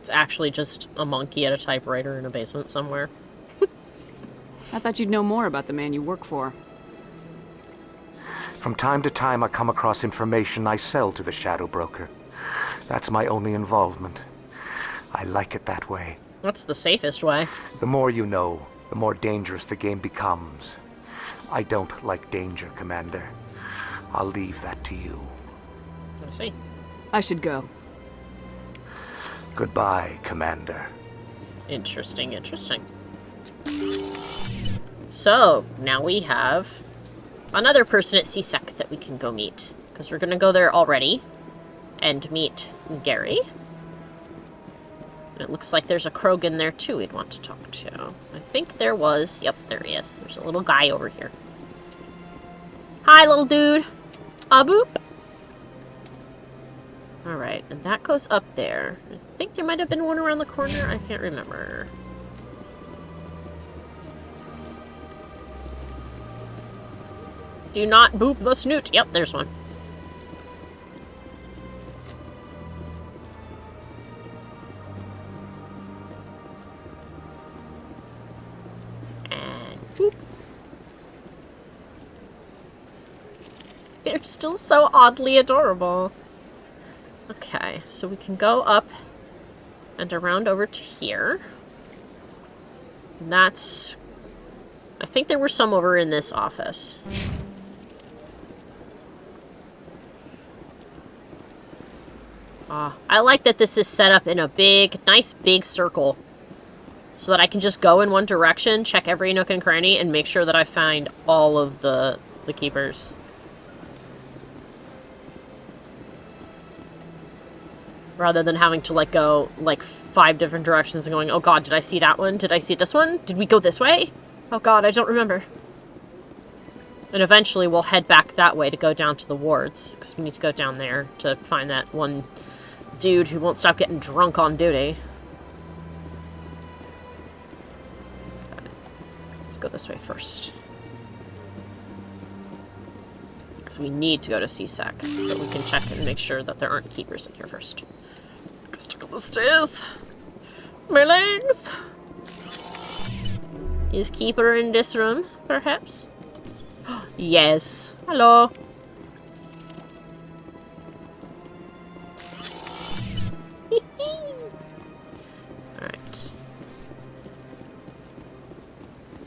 It's actually just a monkey at a typewriter in a basement somewhere. I thought you'd know more about the man you work for. From time to time, I come across information I sell to the Shadow Broker. That's my only involvement. I like it that way. That's the safest way. The more you know, the more dangerous the game becomes. I don't like danger, Commander. I'll leave that to you. I see. I should go. Goodbye, Commander. Interesting, interesting. So, now we have another person at CSEC that we can go meet. Because we're going to go there already and meet Gary. And it looks like there's a Krogan there too we'd want to talk to. I think there was... Yep, there he is. There's a little guy over here. Hi, little dude. Boop. Alright, and that goes up there. I think there might have been one around the corner. I can't remember. Do not boop the snoot. Yep, there's one. And boop. They're still so oddly adorable. Okay, so we can go up and around over to here. And that's... I think there were some over in this office. I like that this is set up in a big, nice big circle. So that I can just go in one direction, check every nook and cranny, and make sure that I find all of the keepers. Rather than having to, like, go, like, 5 different directions and going, oh god, did I see that one? Did I see this one? Did we go this way? Oh god, I don't remember. And eventually we'll head back that way to go down to the wards, because we need to go down there to find that one dude who won't stop getting drunk on duty. Okay. Let's go this way first. Because we need to go to CSEC, but we can check and make sure that there aren't keepers in here first. Go stuck on the stairs. My legs! Is keeper in this room, perhaps? Yes. Hello. Alright.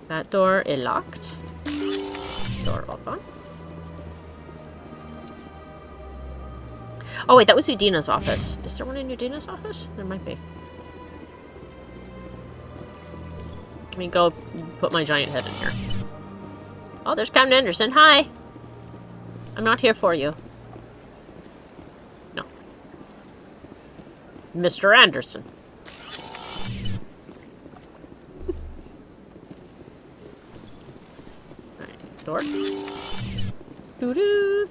That door is locked. This door open. Oh wait, that was Udina's office. Is there one in Udina's office? There might be. Let me go put my giant head in here. Oh, there's Captain Anderson. Hi! I'm not here for you. No. Mr. Anderson. Alright, door. Doo-doo!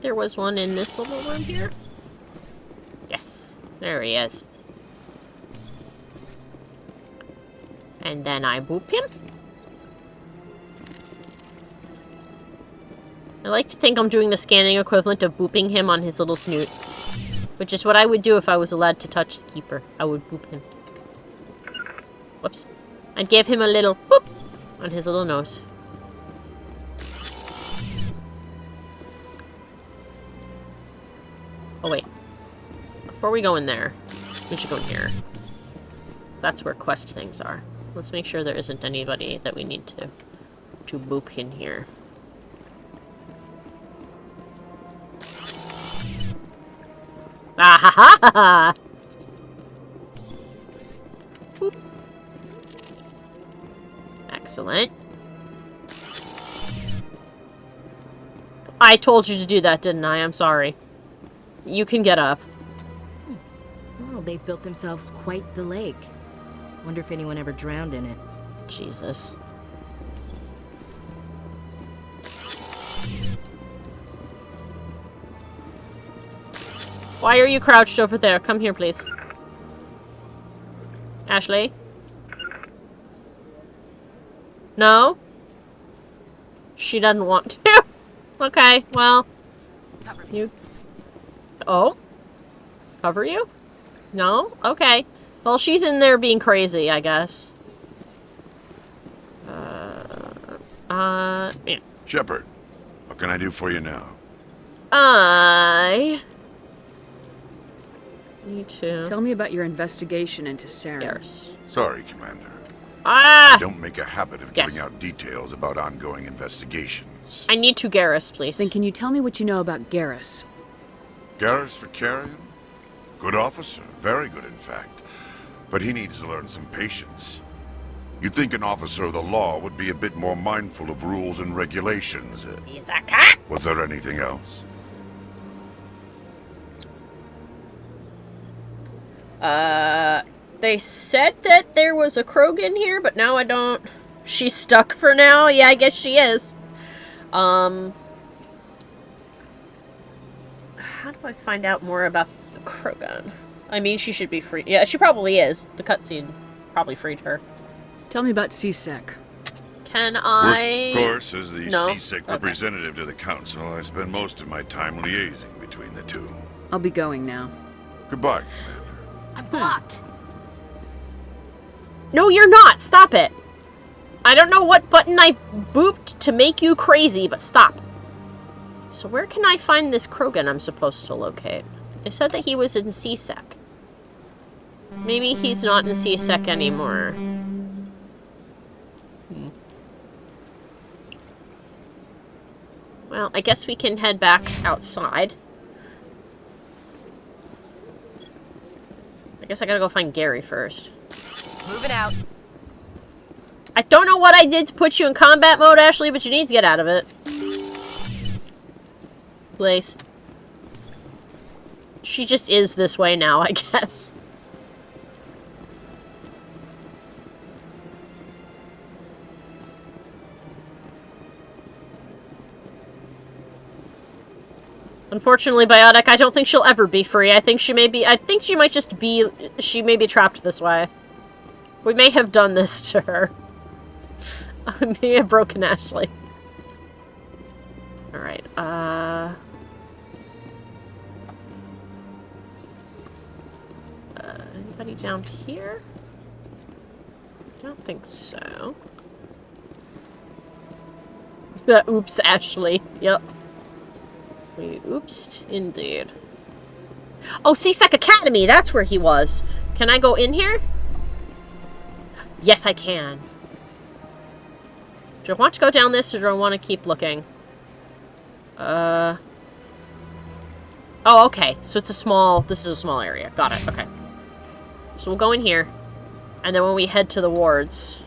there was one in this little room here. Yes, there he is. And then I boop him. I like to think I'm doing the scanning equivalent of booping him on his little snoot. Which is what I would do if I was allowed to touch the keeper. I would boop him. Whoops. I'd give him a little boop on his little nose. Oh wait. Before we go in there, we should go in here. So that's where quest things are. Let's make sure there isn't anybody that we need to boop in here. Ah ha ha ha ha! Boop. Excellent. I told you to do that, didn't I? I'm sorry. You can get up. Oh, they've built themselves quite the lake. Wonder if anyone ever drowned in it. Jesus. Why are you crouched over there? Come here, please. Ashley? No? She doesn't want to. Okay, well. You... Oh? Cover you? No? Okay. Well, she's in there being crazy, I guess. Yeah. Shepard, what can I do for you now? I need to... Tell me about your investigation into Saren. Yes. Sorry, Commander. Ah! I don't make a habit of giving out details about ongoing investigations. I need to Garrus, please. Then can you tell me what you know about Garrus? Garrus Vakarian? Good officer. Very good, in fact. But he needs to learn some patience. You'd think an officer of the law would be a bit more mindful of rules and regulations. He's a cat! Was there anything else? They said that there was a Krogan here, but now I don't... She's stuck for now? Yeah, I guess she is. How do I find out more about the Krogan? I mean, she should be free. Yeah, she probably is. The cutscene probably freed her. Tell me about CSEC. Can I... Of course, as the CSEC representative to the Council, I spend most of my time liaising between the two. I'll be going now. Goodbye, Commander. I'm blocked. No, you're not! Stop it! I don't know what button I booped to make you crazy, but stop. So where can I find this Krogan I'm supposed to locate? They said that he was in CSEC. Maybe he's not in CSEC anymore. Well, I guess we can head back outside. I guess I gotta go find Gary first. Moving out. I don't know what I did to put you in combat mode, Ashley, but you need to get out of it. Please. She just is this way now, I guess. Unfortunately, Biotic, I don't think she'll ever be free. I think she might just be... She may be trapped this way. We may have done this to her. I may have broken Ashley. Alright, anybody down here? I don't think so. Oops, Ashley. Yep. We oopsed, indeed. Oh, CSEC Academy! That's where he was. Can I go in here? Yes, I can. Do I want to go down this, or do I want to keep looking? Oh, okay. So it's a small... This is a small area. Got it. Okay. So we'll go in here. And then when we head to the wards...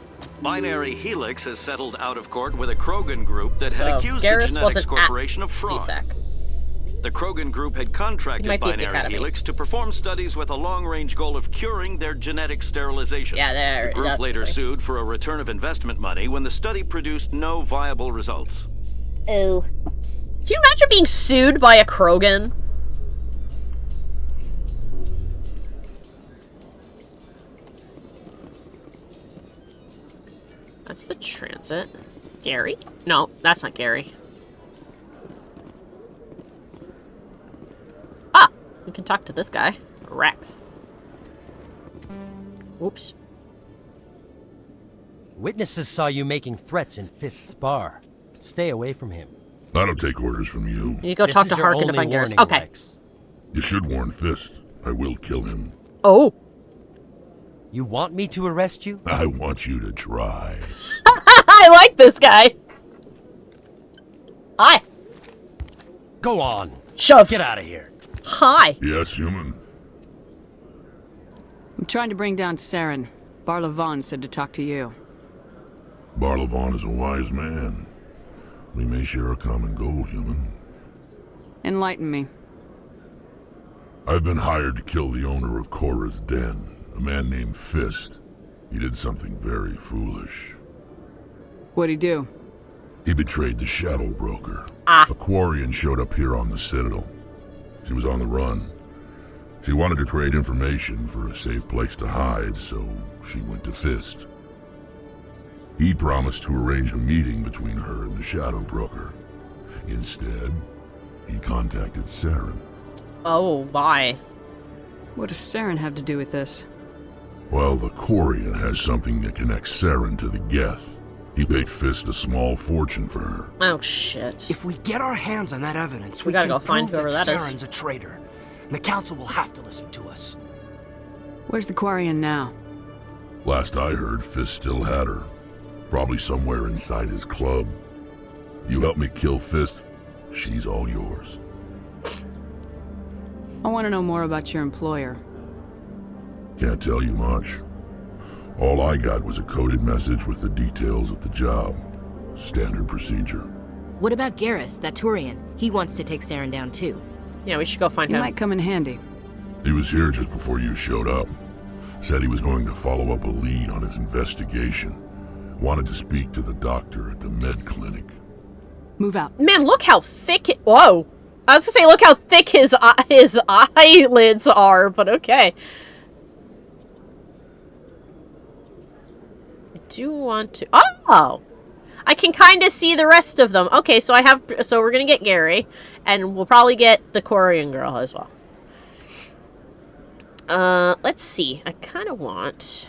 Binary Helix has settled out of court with a Krogan group that had accused the Genetics Corporation of fraud. CSEC. The Krogan group had contracted Binary Helix to perform studies with a long-range goal of curing their genetic sterilization. Yeah, the group later sued for a return of investment money when the study produced no viable results. Oh. Can you imagine being sued by a Krogan? That's the transit. Gary? No, that's not Gary. Ah! We can talk to this guy. Rex. Whoops. Witnesses saw you making threats in Fist's bar. Stay away from him. I don't take orders from you. You go talk to Harkin to find Garrus. Okay. Rex. You should warn Fist. I will kill him. Oh. You want me to arrest you? I want you to try. I like this guy. Hi. Go on. Shove. Get out of here. Hi. Yes, human. I'm trying to bring down Saren. Barlavon said to talk to you. Barlavon is a wise man. We may share a common goal, human. Enlighten me. I've been hired to kill the owner of Korra's Den, a man named Fist. He did something very foolish. What'd he do? He betrayed the Shadow Broker. Ah. A Quarian showed up here on the Citadel. She was on the run. She wanted to trade information for a safe place to hide, so she went to Fist. He promised to arrange a meeting between her and the Shadow Broker. Instead, he contacted Saren. Oh, why? What does Saren have to do with this? Well, the Quarian has something that connects Saren to the Geth. He paid Fist a small fortune for her. Oh, shit. If we get our hands on that evidence, We we gotta can go find prove whoever that that is. Saren's a traitor. And the Council will have to listen to us. Where's the Quarian now? Last I heard, Fist still had her. Probably somewhere inside his club. You help me kill Fist, she's all yours. I want to know more about your employer. Can't tell you much. All I got was a coded message with the details of the job. Standard procedure. What about Garrus, that Turian? He wants to take Saren down too. Yeah, we should go find He him. might come in handy. He was here just before you showed up. Said he was going to follow up a lead on his investigation. Wanted to speak to the doctor at the med clinic. Move out. Man, look how thick it... Whoa. I was gonna say, look how thick his eyelids are, but okay. I do want to... Oh! I can kind of see the rest of them. Okay, so we're gonna get Gary, and we'll probably get the Quarian girl as well. Let's see. I kind of want...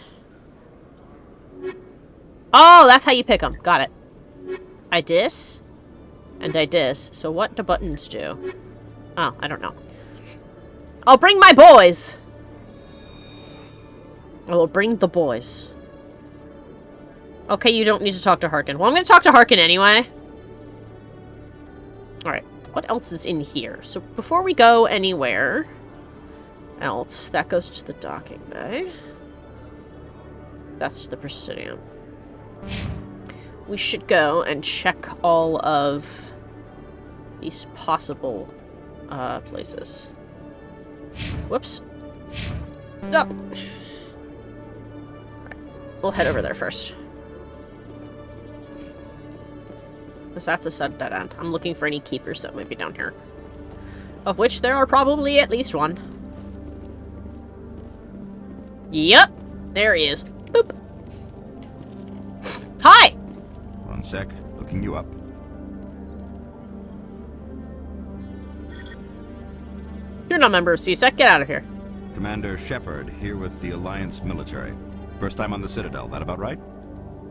Oh, that's how you pick them. Got it. I dis. And I dis. So what do buttons do? Oh, I don't know. I'll bring my boys! I will bring the boys. Okay, you don't need to talk to Harkin. Well, I'm going to talk to Harkin anyway. Alright, what else is in here? So before we go anywhere else, that goes to the docking bay. That's the Presidium. We should go and check all of these possible places. Whoops. Up. Right. We'll head over there first. Because that's a sudden dead end. I'm looking for any keepers that might be down here. Of which there are probably at least one. Yep. There he is. Boop. Hi! One sec. Looking you up. You're not a member of CSEC. Get out of here. Commander Shepard, here with the Alliance military. First time on the Citadel, that about right?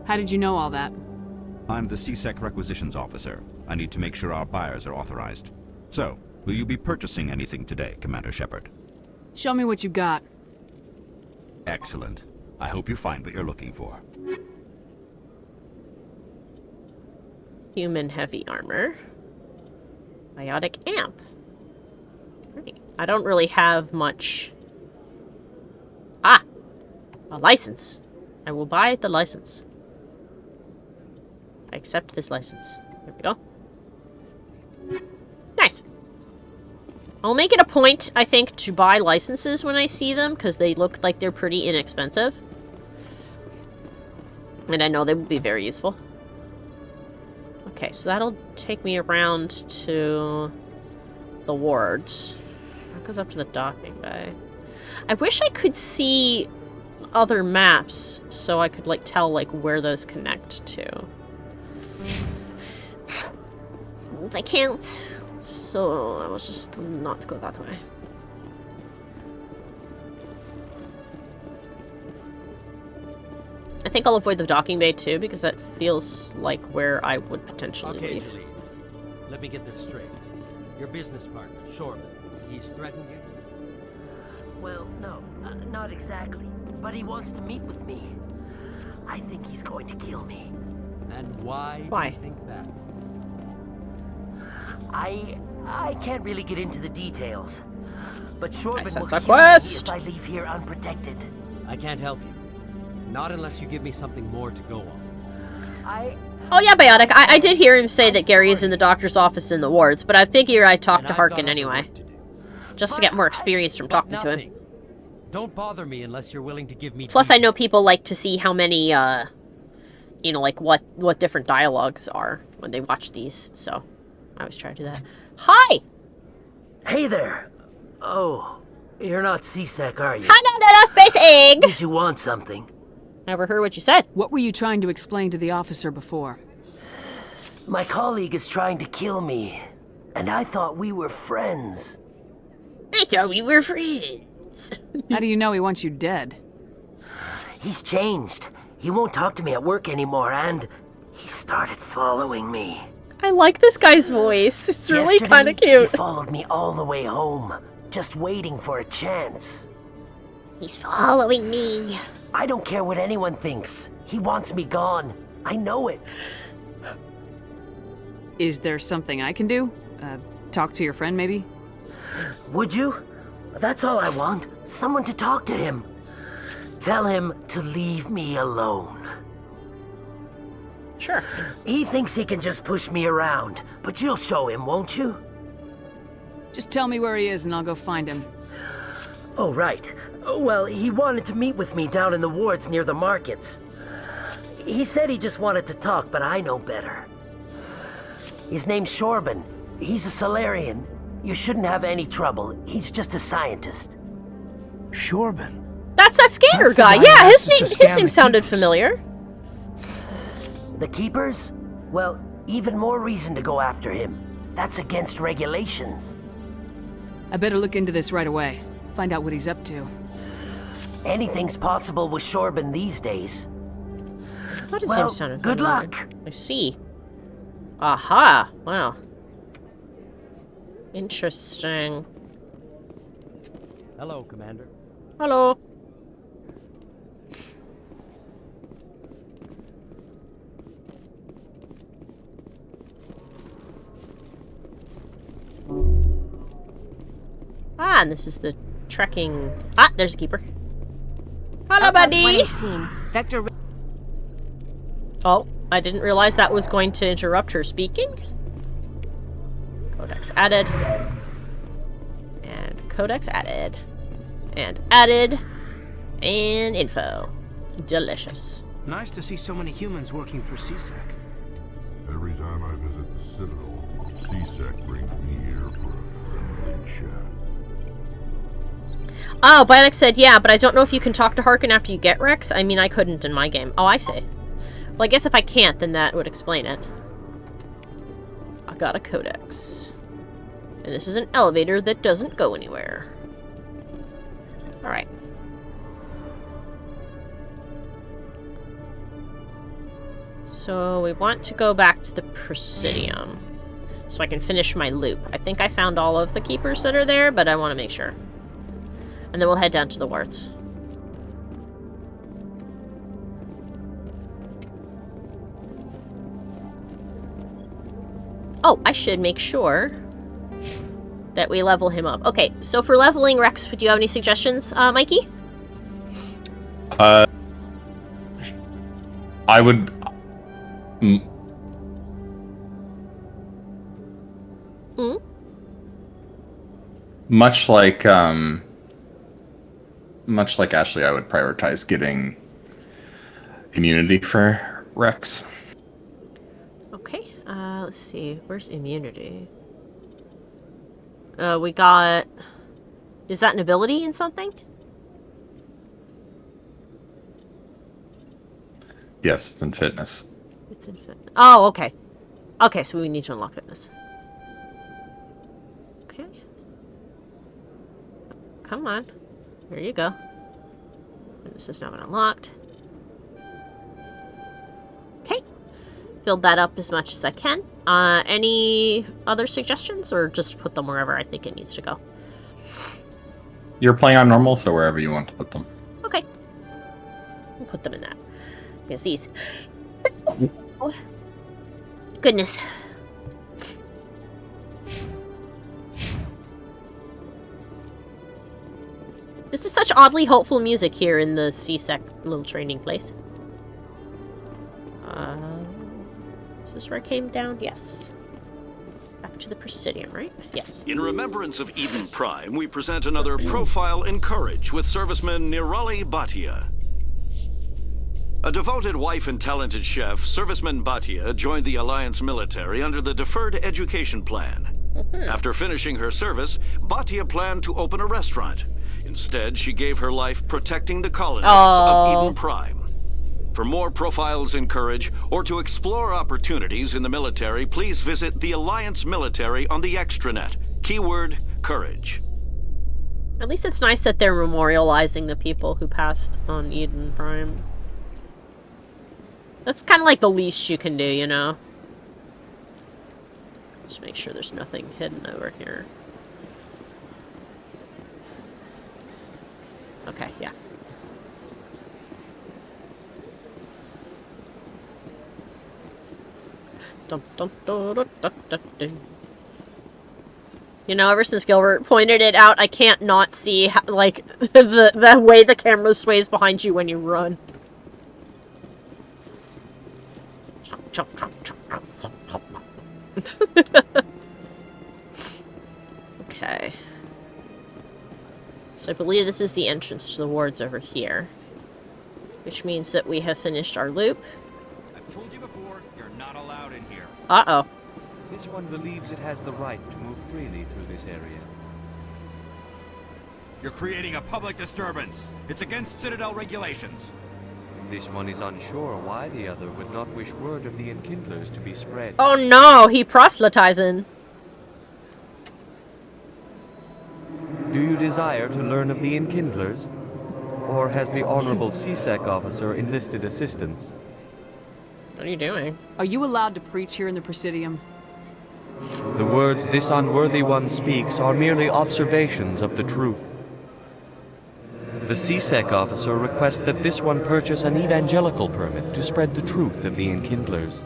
How did you know all that? I'm the CSEC requisitions officer. I need to make sure our buyers are authorized. So, will you be purchasing anything today, Commander Shepard? Show me what you got. Excellent. I hope you find what you're looking for. Human heavy armor. Biotic amp. Pretty. I don't really have much. Ah! A license. I will buy the license. I accept this license. There we go. Nice. I'll make it a point, I think, to buy licenses when I see them, because they look like they're pretty inexpensive. And I know they would be very useful. Okay, so that'll take me around to the wards. That goes up to the docking bay. I wish I could see other maps so I could, like, tell, like, where those connect to. I can't. So I was just not go that way. I think I'll avoid the docking bay too, because that feels like where I would potentially Okay, leave. Julie. Let me get this straight. Your business partner, Shorman, he's threatened you? Well, no, not exactly. But he wants to meet with me. I think he's going to kill me. And why do you think that? I can't really get into the details. But Shorman will sense a kill me quest. if I leave here unprotected. I can't help you. Not unless you give me something more to go on. Oh yeah, Biotic. I did hear him say that Gary is in the doctor's office in the wards, but I figure I'd talk to Harkin anyway. Just to get more experience from talking to him. Don't bother me unless you're willing to give me Plus, I know people like to see how many, you know, like what different dialogues are when they watch these, so I always try to do that. Hi! Hey there. Oh, you're not CSEC, are you? Hi, no, space egg! Did you want something? Never heard what you said. What were you trying to explain to the officer before? My colleague is trying to kill me, and I thought we were friends. I thought we were friends. How do you know he wants you dead? He's changed. He won't talk to me at work anymore, and he started following me. I like this guy's voice. It's really kind of cute. He followed me all the way home, just waiting for a chance. He's following me. I don't care what anyone thinks. He wants me gone. I know it. Is there something I can do? Talk to your friend, maybe? Would you? That's all I want. Someone to talk to him. Tell him to leave me alone. Sure. He thinks he can just push me around, but you'll show him, won't you? Just tell me where he is and I'll go find him. Oh, right. Well, he wanted to meet with me down in the wards near the markets. He said he just wanted to talk, but I know better. His name's Shorban. He's a Solarian. You shouldn't have any trouble. He's just a scientist. Shorban? That's that scanner That's the guy. guy Yeah, who his asked us to name scan the sounded keepers. familiar. The Keepers? Well, even more reason to go after him. That's against regulations. I better look into this right away. Find out what he's up to. Anything's possible with Shorban these days. What does Well, him sound good familiar? luck. I see. Aha! Wow. Interesting. Hello, Commander. Hello. Ah, and this is the trekking. Ah, there's a keeper. Hello, buddy. 118. Vector. Oh, I didn't realize that was going to interrupt her speaking. Codex added. And codex added. And added. And info. Delicious. Nice to see so many humans working for CSEC. Every time I visit the Citadel, CSEC brings me here for a friendly chat. Oh, Bionic said, yeah, but I don't know if you can talk to Harkin after you get Rex. I mean, I couldn't in my game. Oh, I see. Well, I guess if I can't, then that would explain it. I got a codex. And this is an elevator that doesn't go anywhere. Alright. So we want to go back to the Presidium. So I can finish my loop. I think I found all of the keepers that are there, but I want to make sure. And then we'll head down to the wards. Oh, I should make sure that we level him up. Okay, so for leveling Rex, do you have any suggestions, Mikey? I would... Much like Ashley, I would prioritize getting immunity for Rex. Okay. Let's see. Where's immunity? We got... Is that an ability in something? Yes, it's in fitness. It's in fitness. Oh, okay. Okay, so we need to unlock fitness. Okay. Come on. There you go. This has now been unlocked. Okay. Filled that up as much as I can. Any other suggestions, or just put them wherever I think it needs to go? You're playing on normal, so wherever you want to put them. Okay. We'll put them in that. Because these... Oh. Goodness. This is such oddly hopeful music here in the CSEC little training place. Is this where I came down? Yes. Back to the Presidium, right? Yes. In remembrance of Eden Prime, we present another profile in courage with serviceman Nirali Bhatia. A devoted wife and talented chef, serviceman Bhatia joined the Alliance military under the Deferred Education Plan. After finishing her service, Bhatia planned to open a restaurant. Instead, she gave her life protecting the colonists of Eden Prime. For more profiles in courage, or to explore opportunities in the military, please visit the Alliance Military on the extranet. Keyword, courage. At least it's nice that they're memorializing the people who passed on Eden Prime. That's kind of like the least you can do, you know? Just make sure there's nothing hidden over here. Okay, yeah. Dun, dun, dun, dun, dun, dun, dun. You know, ever since Gilbert pointed it out, I can't not see how, like the way the camera sways behind you when you run. Okay. So I believe this is the entrance to the wards over here, which means that we have finished our loop. I've told you before, you're not allowed in here. Uh-oh. This one believes it has the right to move freely through this area. You're creating a public disturbance. It's against Citadel regulations. This one is unsure why the other would not wish word of the Enkindlers to be spread. Oh no, he proselytizing. Do you desire to learn of the Enkindlers? Or has the Honorable CSEC officer enlisted assistance? What are you doing? Are you allowed to preach here in the Presidium? The words this unworthy one speaks are merely observations of the truth. The CSEC officer requests that this one purchase an evangelical permit to spread the truth of the Enkindlers.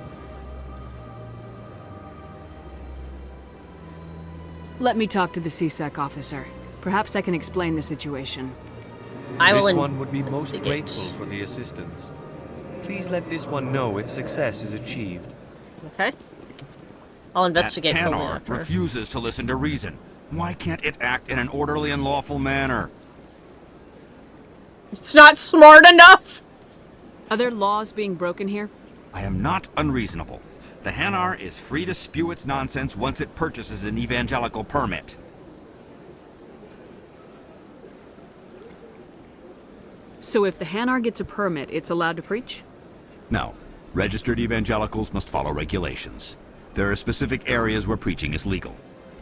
Let me talk to the CSEC officer. Perhaps I can explain the situation. This one would be most grateful for the assistance. Please let this one know if success is achieved. Okay. I'll investigate That fully Hanar after. refuses to listen to reason. Why can't it act in an orderly and lawful manner? It's not smart enough! Are there laws being broken here? I am not unreasonable. The Hanar is free to spew its nonsense once it purchases an evangelical permit. So if the Hanar gets a permit, it's allowed to preach? No. Registered evangelicals must follow regulations. There are specific areas where preaching is legal.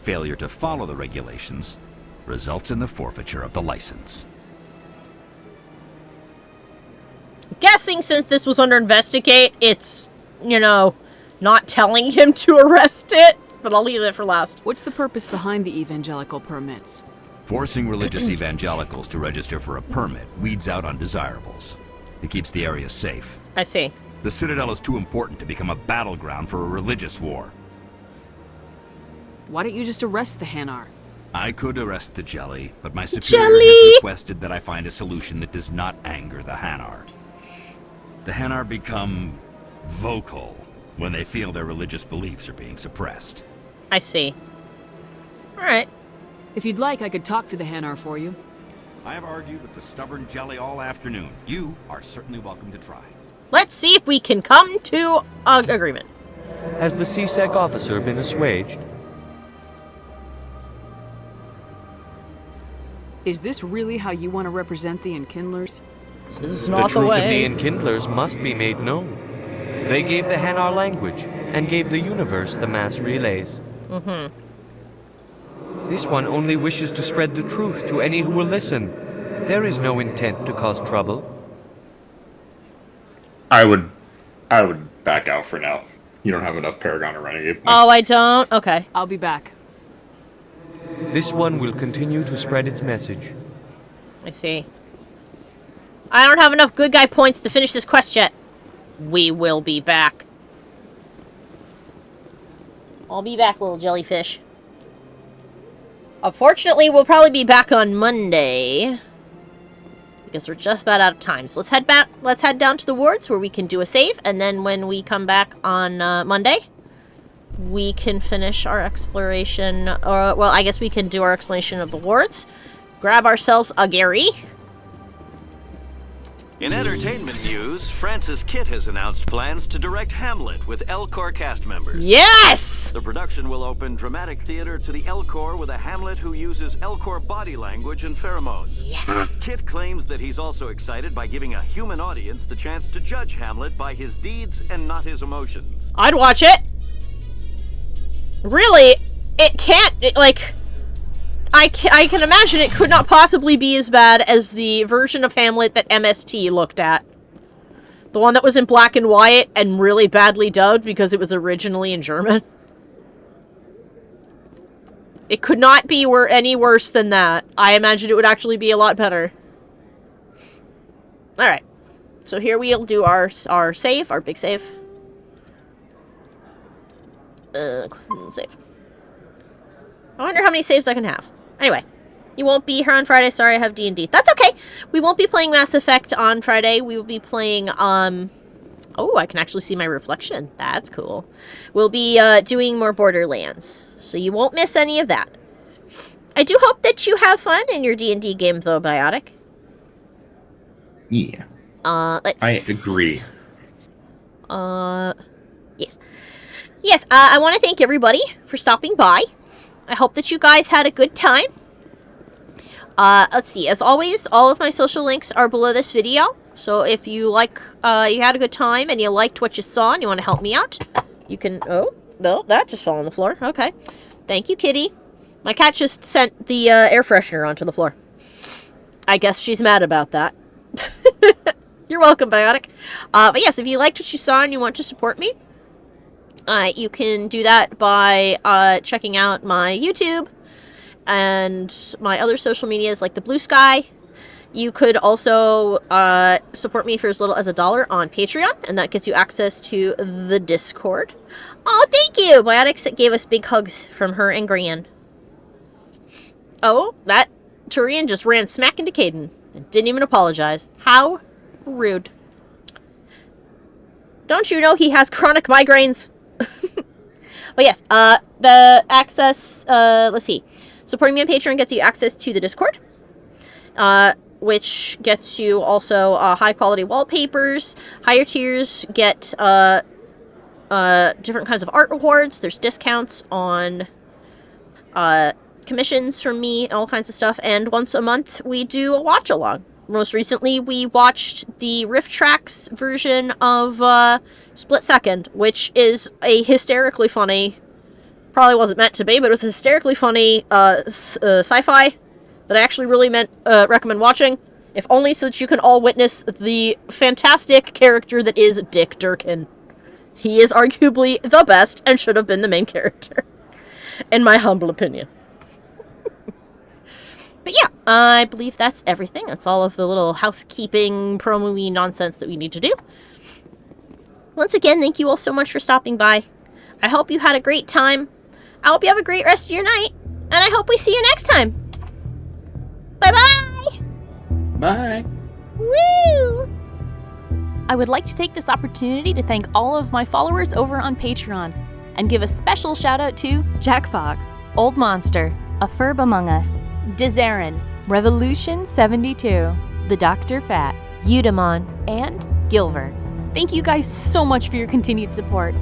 Failure to follow the regulations results in the forfeiture of the license. Guessing since this was under investigate, it's, you know, not telling him to arrest it, but I'll leave it for last. What's the purpose behind the evangelical permits? Forcing religious evangelicals to register for a permit weeds out undesirables. It keeps the area safe. I see. The Citadel is too important to become a battleground for a religious war. Why don't you just arrest the Hanar? I could arrest the Jelly, but my superior Jelly! has requested that I find a solution that does not anger the Hanar. The Hanar become vocal when they feel their religious beliefs are being suppressed. I see. Alright. If you'd like, I could talk to the Hanar for you. I have argued with the stubborn Jelly all afternoon. You are certainly welcome to try. Let's see if we can come to an agreement. Has the CSEC officer been assuaged? Is this really how you want to represent the Enkindlers? This is The not the truth of way. the Enkindlers must be made known. They gave the Hanar language, and gave the universe the mass relays. Mm-hmm. This one only wishes to spread the truth to any who will listen. There is no intent to cause trouble. I would back out for now. You don't have enough Paragon or Renegade. Oh, I don't? Okay. I'll be back. This one will continue to spread its message. I see. I don't have enough good guy points to finish this quest yet. We will be back. I'll be back, little jellyfish. Unfortunately, we'll probably be back on Monday. Because we're just about out of time. So let's head back. Let's head down to the wards where we can do a save. And then when we come back on Monday, we can finish our exploration. Well, I guess we can do our explanation of the wards. Grab ourselves a Gary. In entertainment news, Francis Kitt has announced plans to direct Hamlet with Elcor cast members. Yes! The production will open dramatic theater to the Elcor with a Hamlet who uses Elcor body language and pheromones. Yeah. Kitt claims that he's also excited by giving a human audience the chance to judge Hamlet by his deeds and not his emotions. I'd watch it. Really, it can't, I can imagine it could not possibly be as bad as the version of Hamlet that MST looked at. The one that was in black and white and really badly dubbed because it was originally in German. It could not be any worse than that. I imagine it would actually be a lot better. Alright. So here we'll do our save, our big save. Save. I wonder how many saves I can have. Anyway, you won't be here on Friday. Sorry, I have D&D. That's okay. We won't be playing Mass Effect on Friday. We will be playing, oh, I can actually see my reflection. That's cool. We'll be, doing more Borderlands. So you won't miss any of that. I do hope that you have fun in your D&D game, though, Biotic. Yeah. I agree. Yes. Yes, I want to thank everybody for stopping by. I hope that you guys had a good time. Let's see. As always, all of my social links are below this video. So if you you had a good time and you liked what you saw and you want to help me out, you can... Oh, no, that just fell on the floor. Okay. Thank you, kitty. My cat just sent the air freshener onto the floor. I guess she's mad about that. You're welcome, Biotic. But yes, if you liked what you saw and you want to support me, you can do that by checking out my YouTube and my other social medias like the Blue Sky. You could also support me for as little as $1 on Patreon, and that gets you access to the Discord. Oh, thank you! Biotics gave us big hugs from her and Gran. Oh, that Turian just ran smack into Caden and didn't even apologize. How rude. Don't you know he has chronic migraines? But yes, the access, let's see. Supporting me on Patreon gets you access to the Discord, which gets you also high-quality wallpapers. Higher tiers get different kinds of art rewards. There's discounts on commissions from me, all kinds of stuff. And once a month, we do a watch-along. Most recently, we watched the Rift Tracks version of Split Second, which is a hysterically funny, probably wasn't meant to be, but it was a hysterically funny sci-fi that I actually really recommend watching, if only so that you can all witness the fantastic character that is Dick Durkin. He is arguably the best and should have been the main character, in my humble opinion. But yeah, I believe that's everything. That's all of the little housekeeping, promo-y nonsense that we need to do. Once again, thank you all so much for stopping by. I hope you had a great time. I hope you have a great rest of your night. And I hope we see you next time. Bye-bye! Bye! Woo! I would like to take this opportunity to thank all of my followers over on Patreon and give a special shout out to Jack Fox, Old Monster, A Furb Among Us, Dizarin, Revolution 72, The Dr. Fat, Eudemon, and Gilver. Thank you guys so much for your continued support.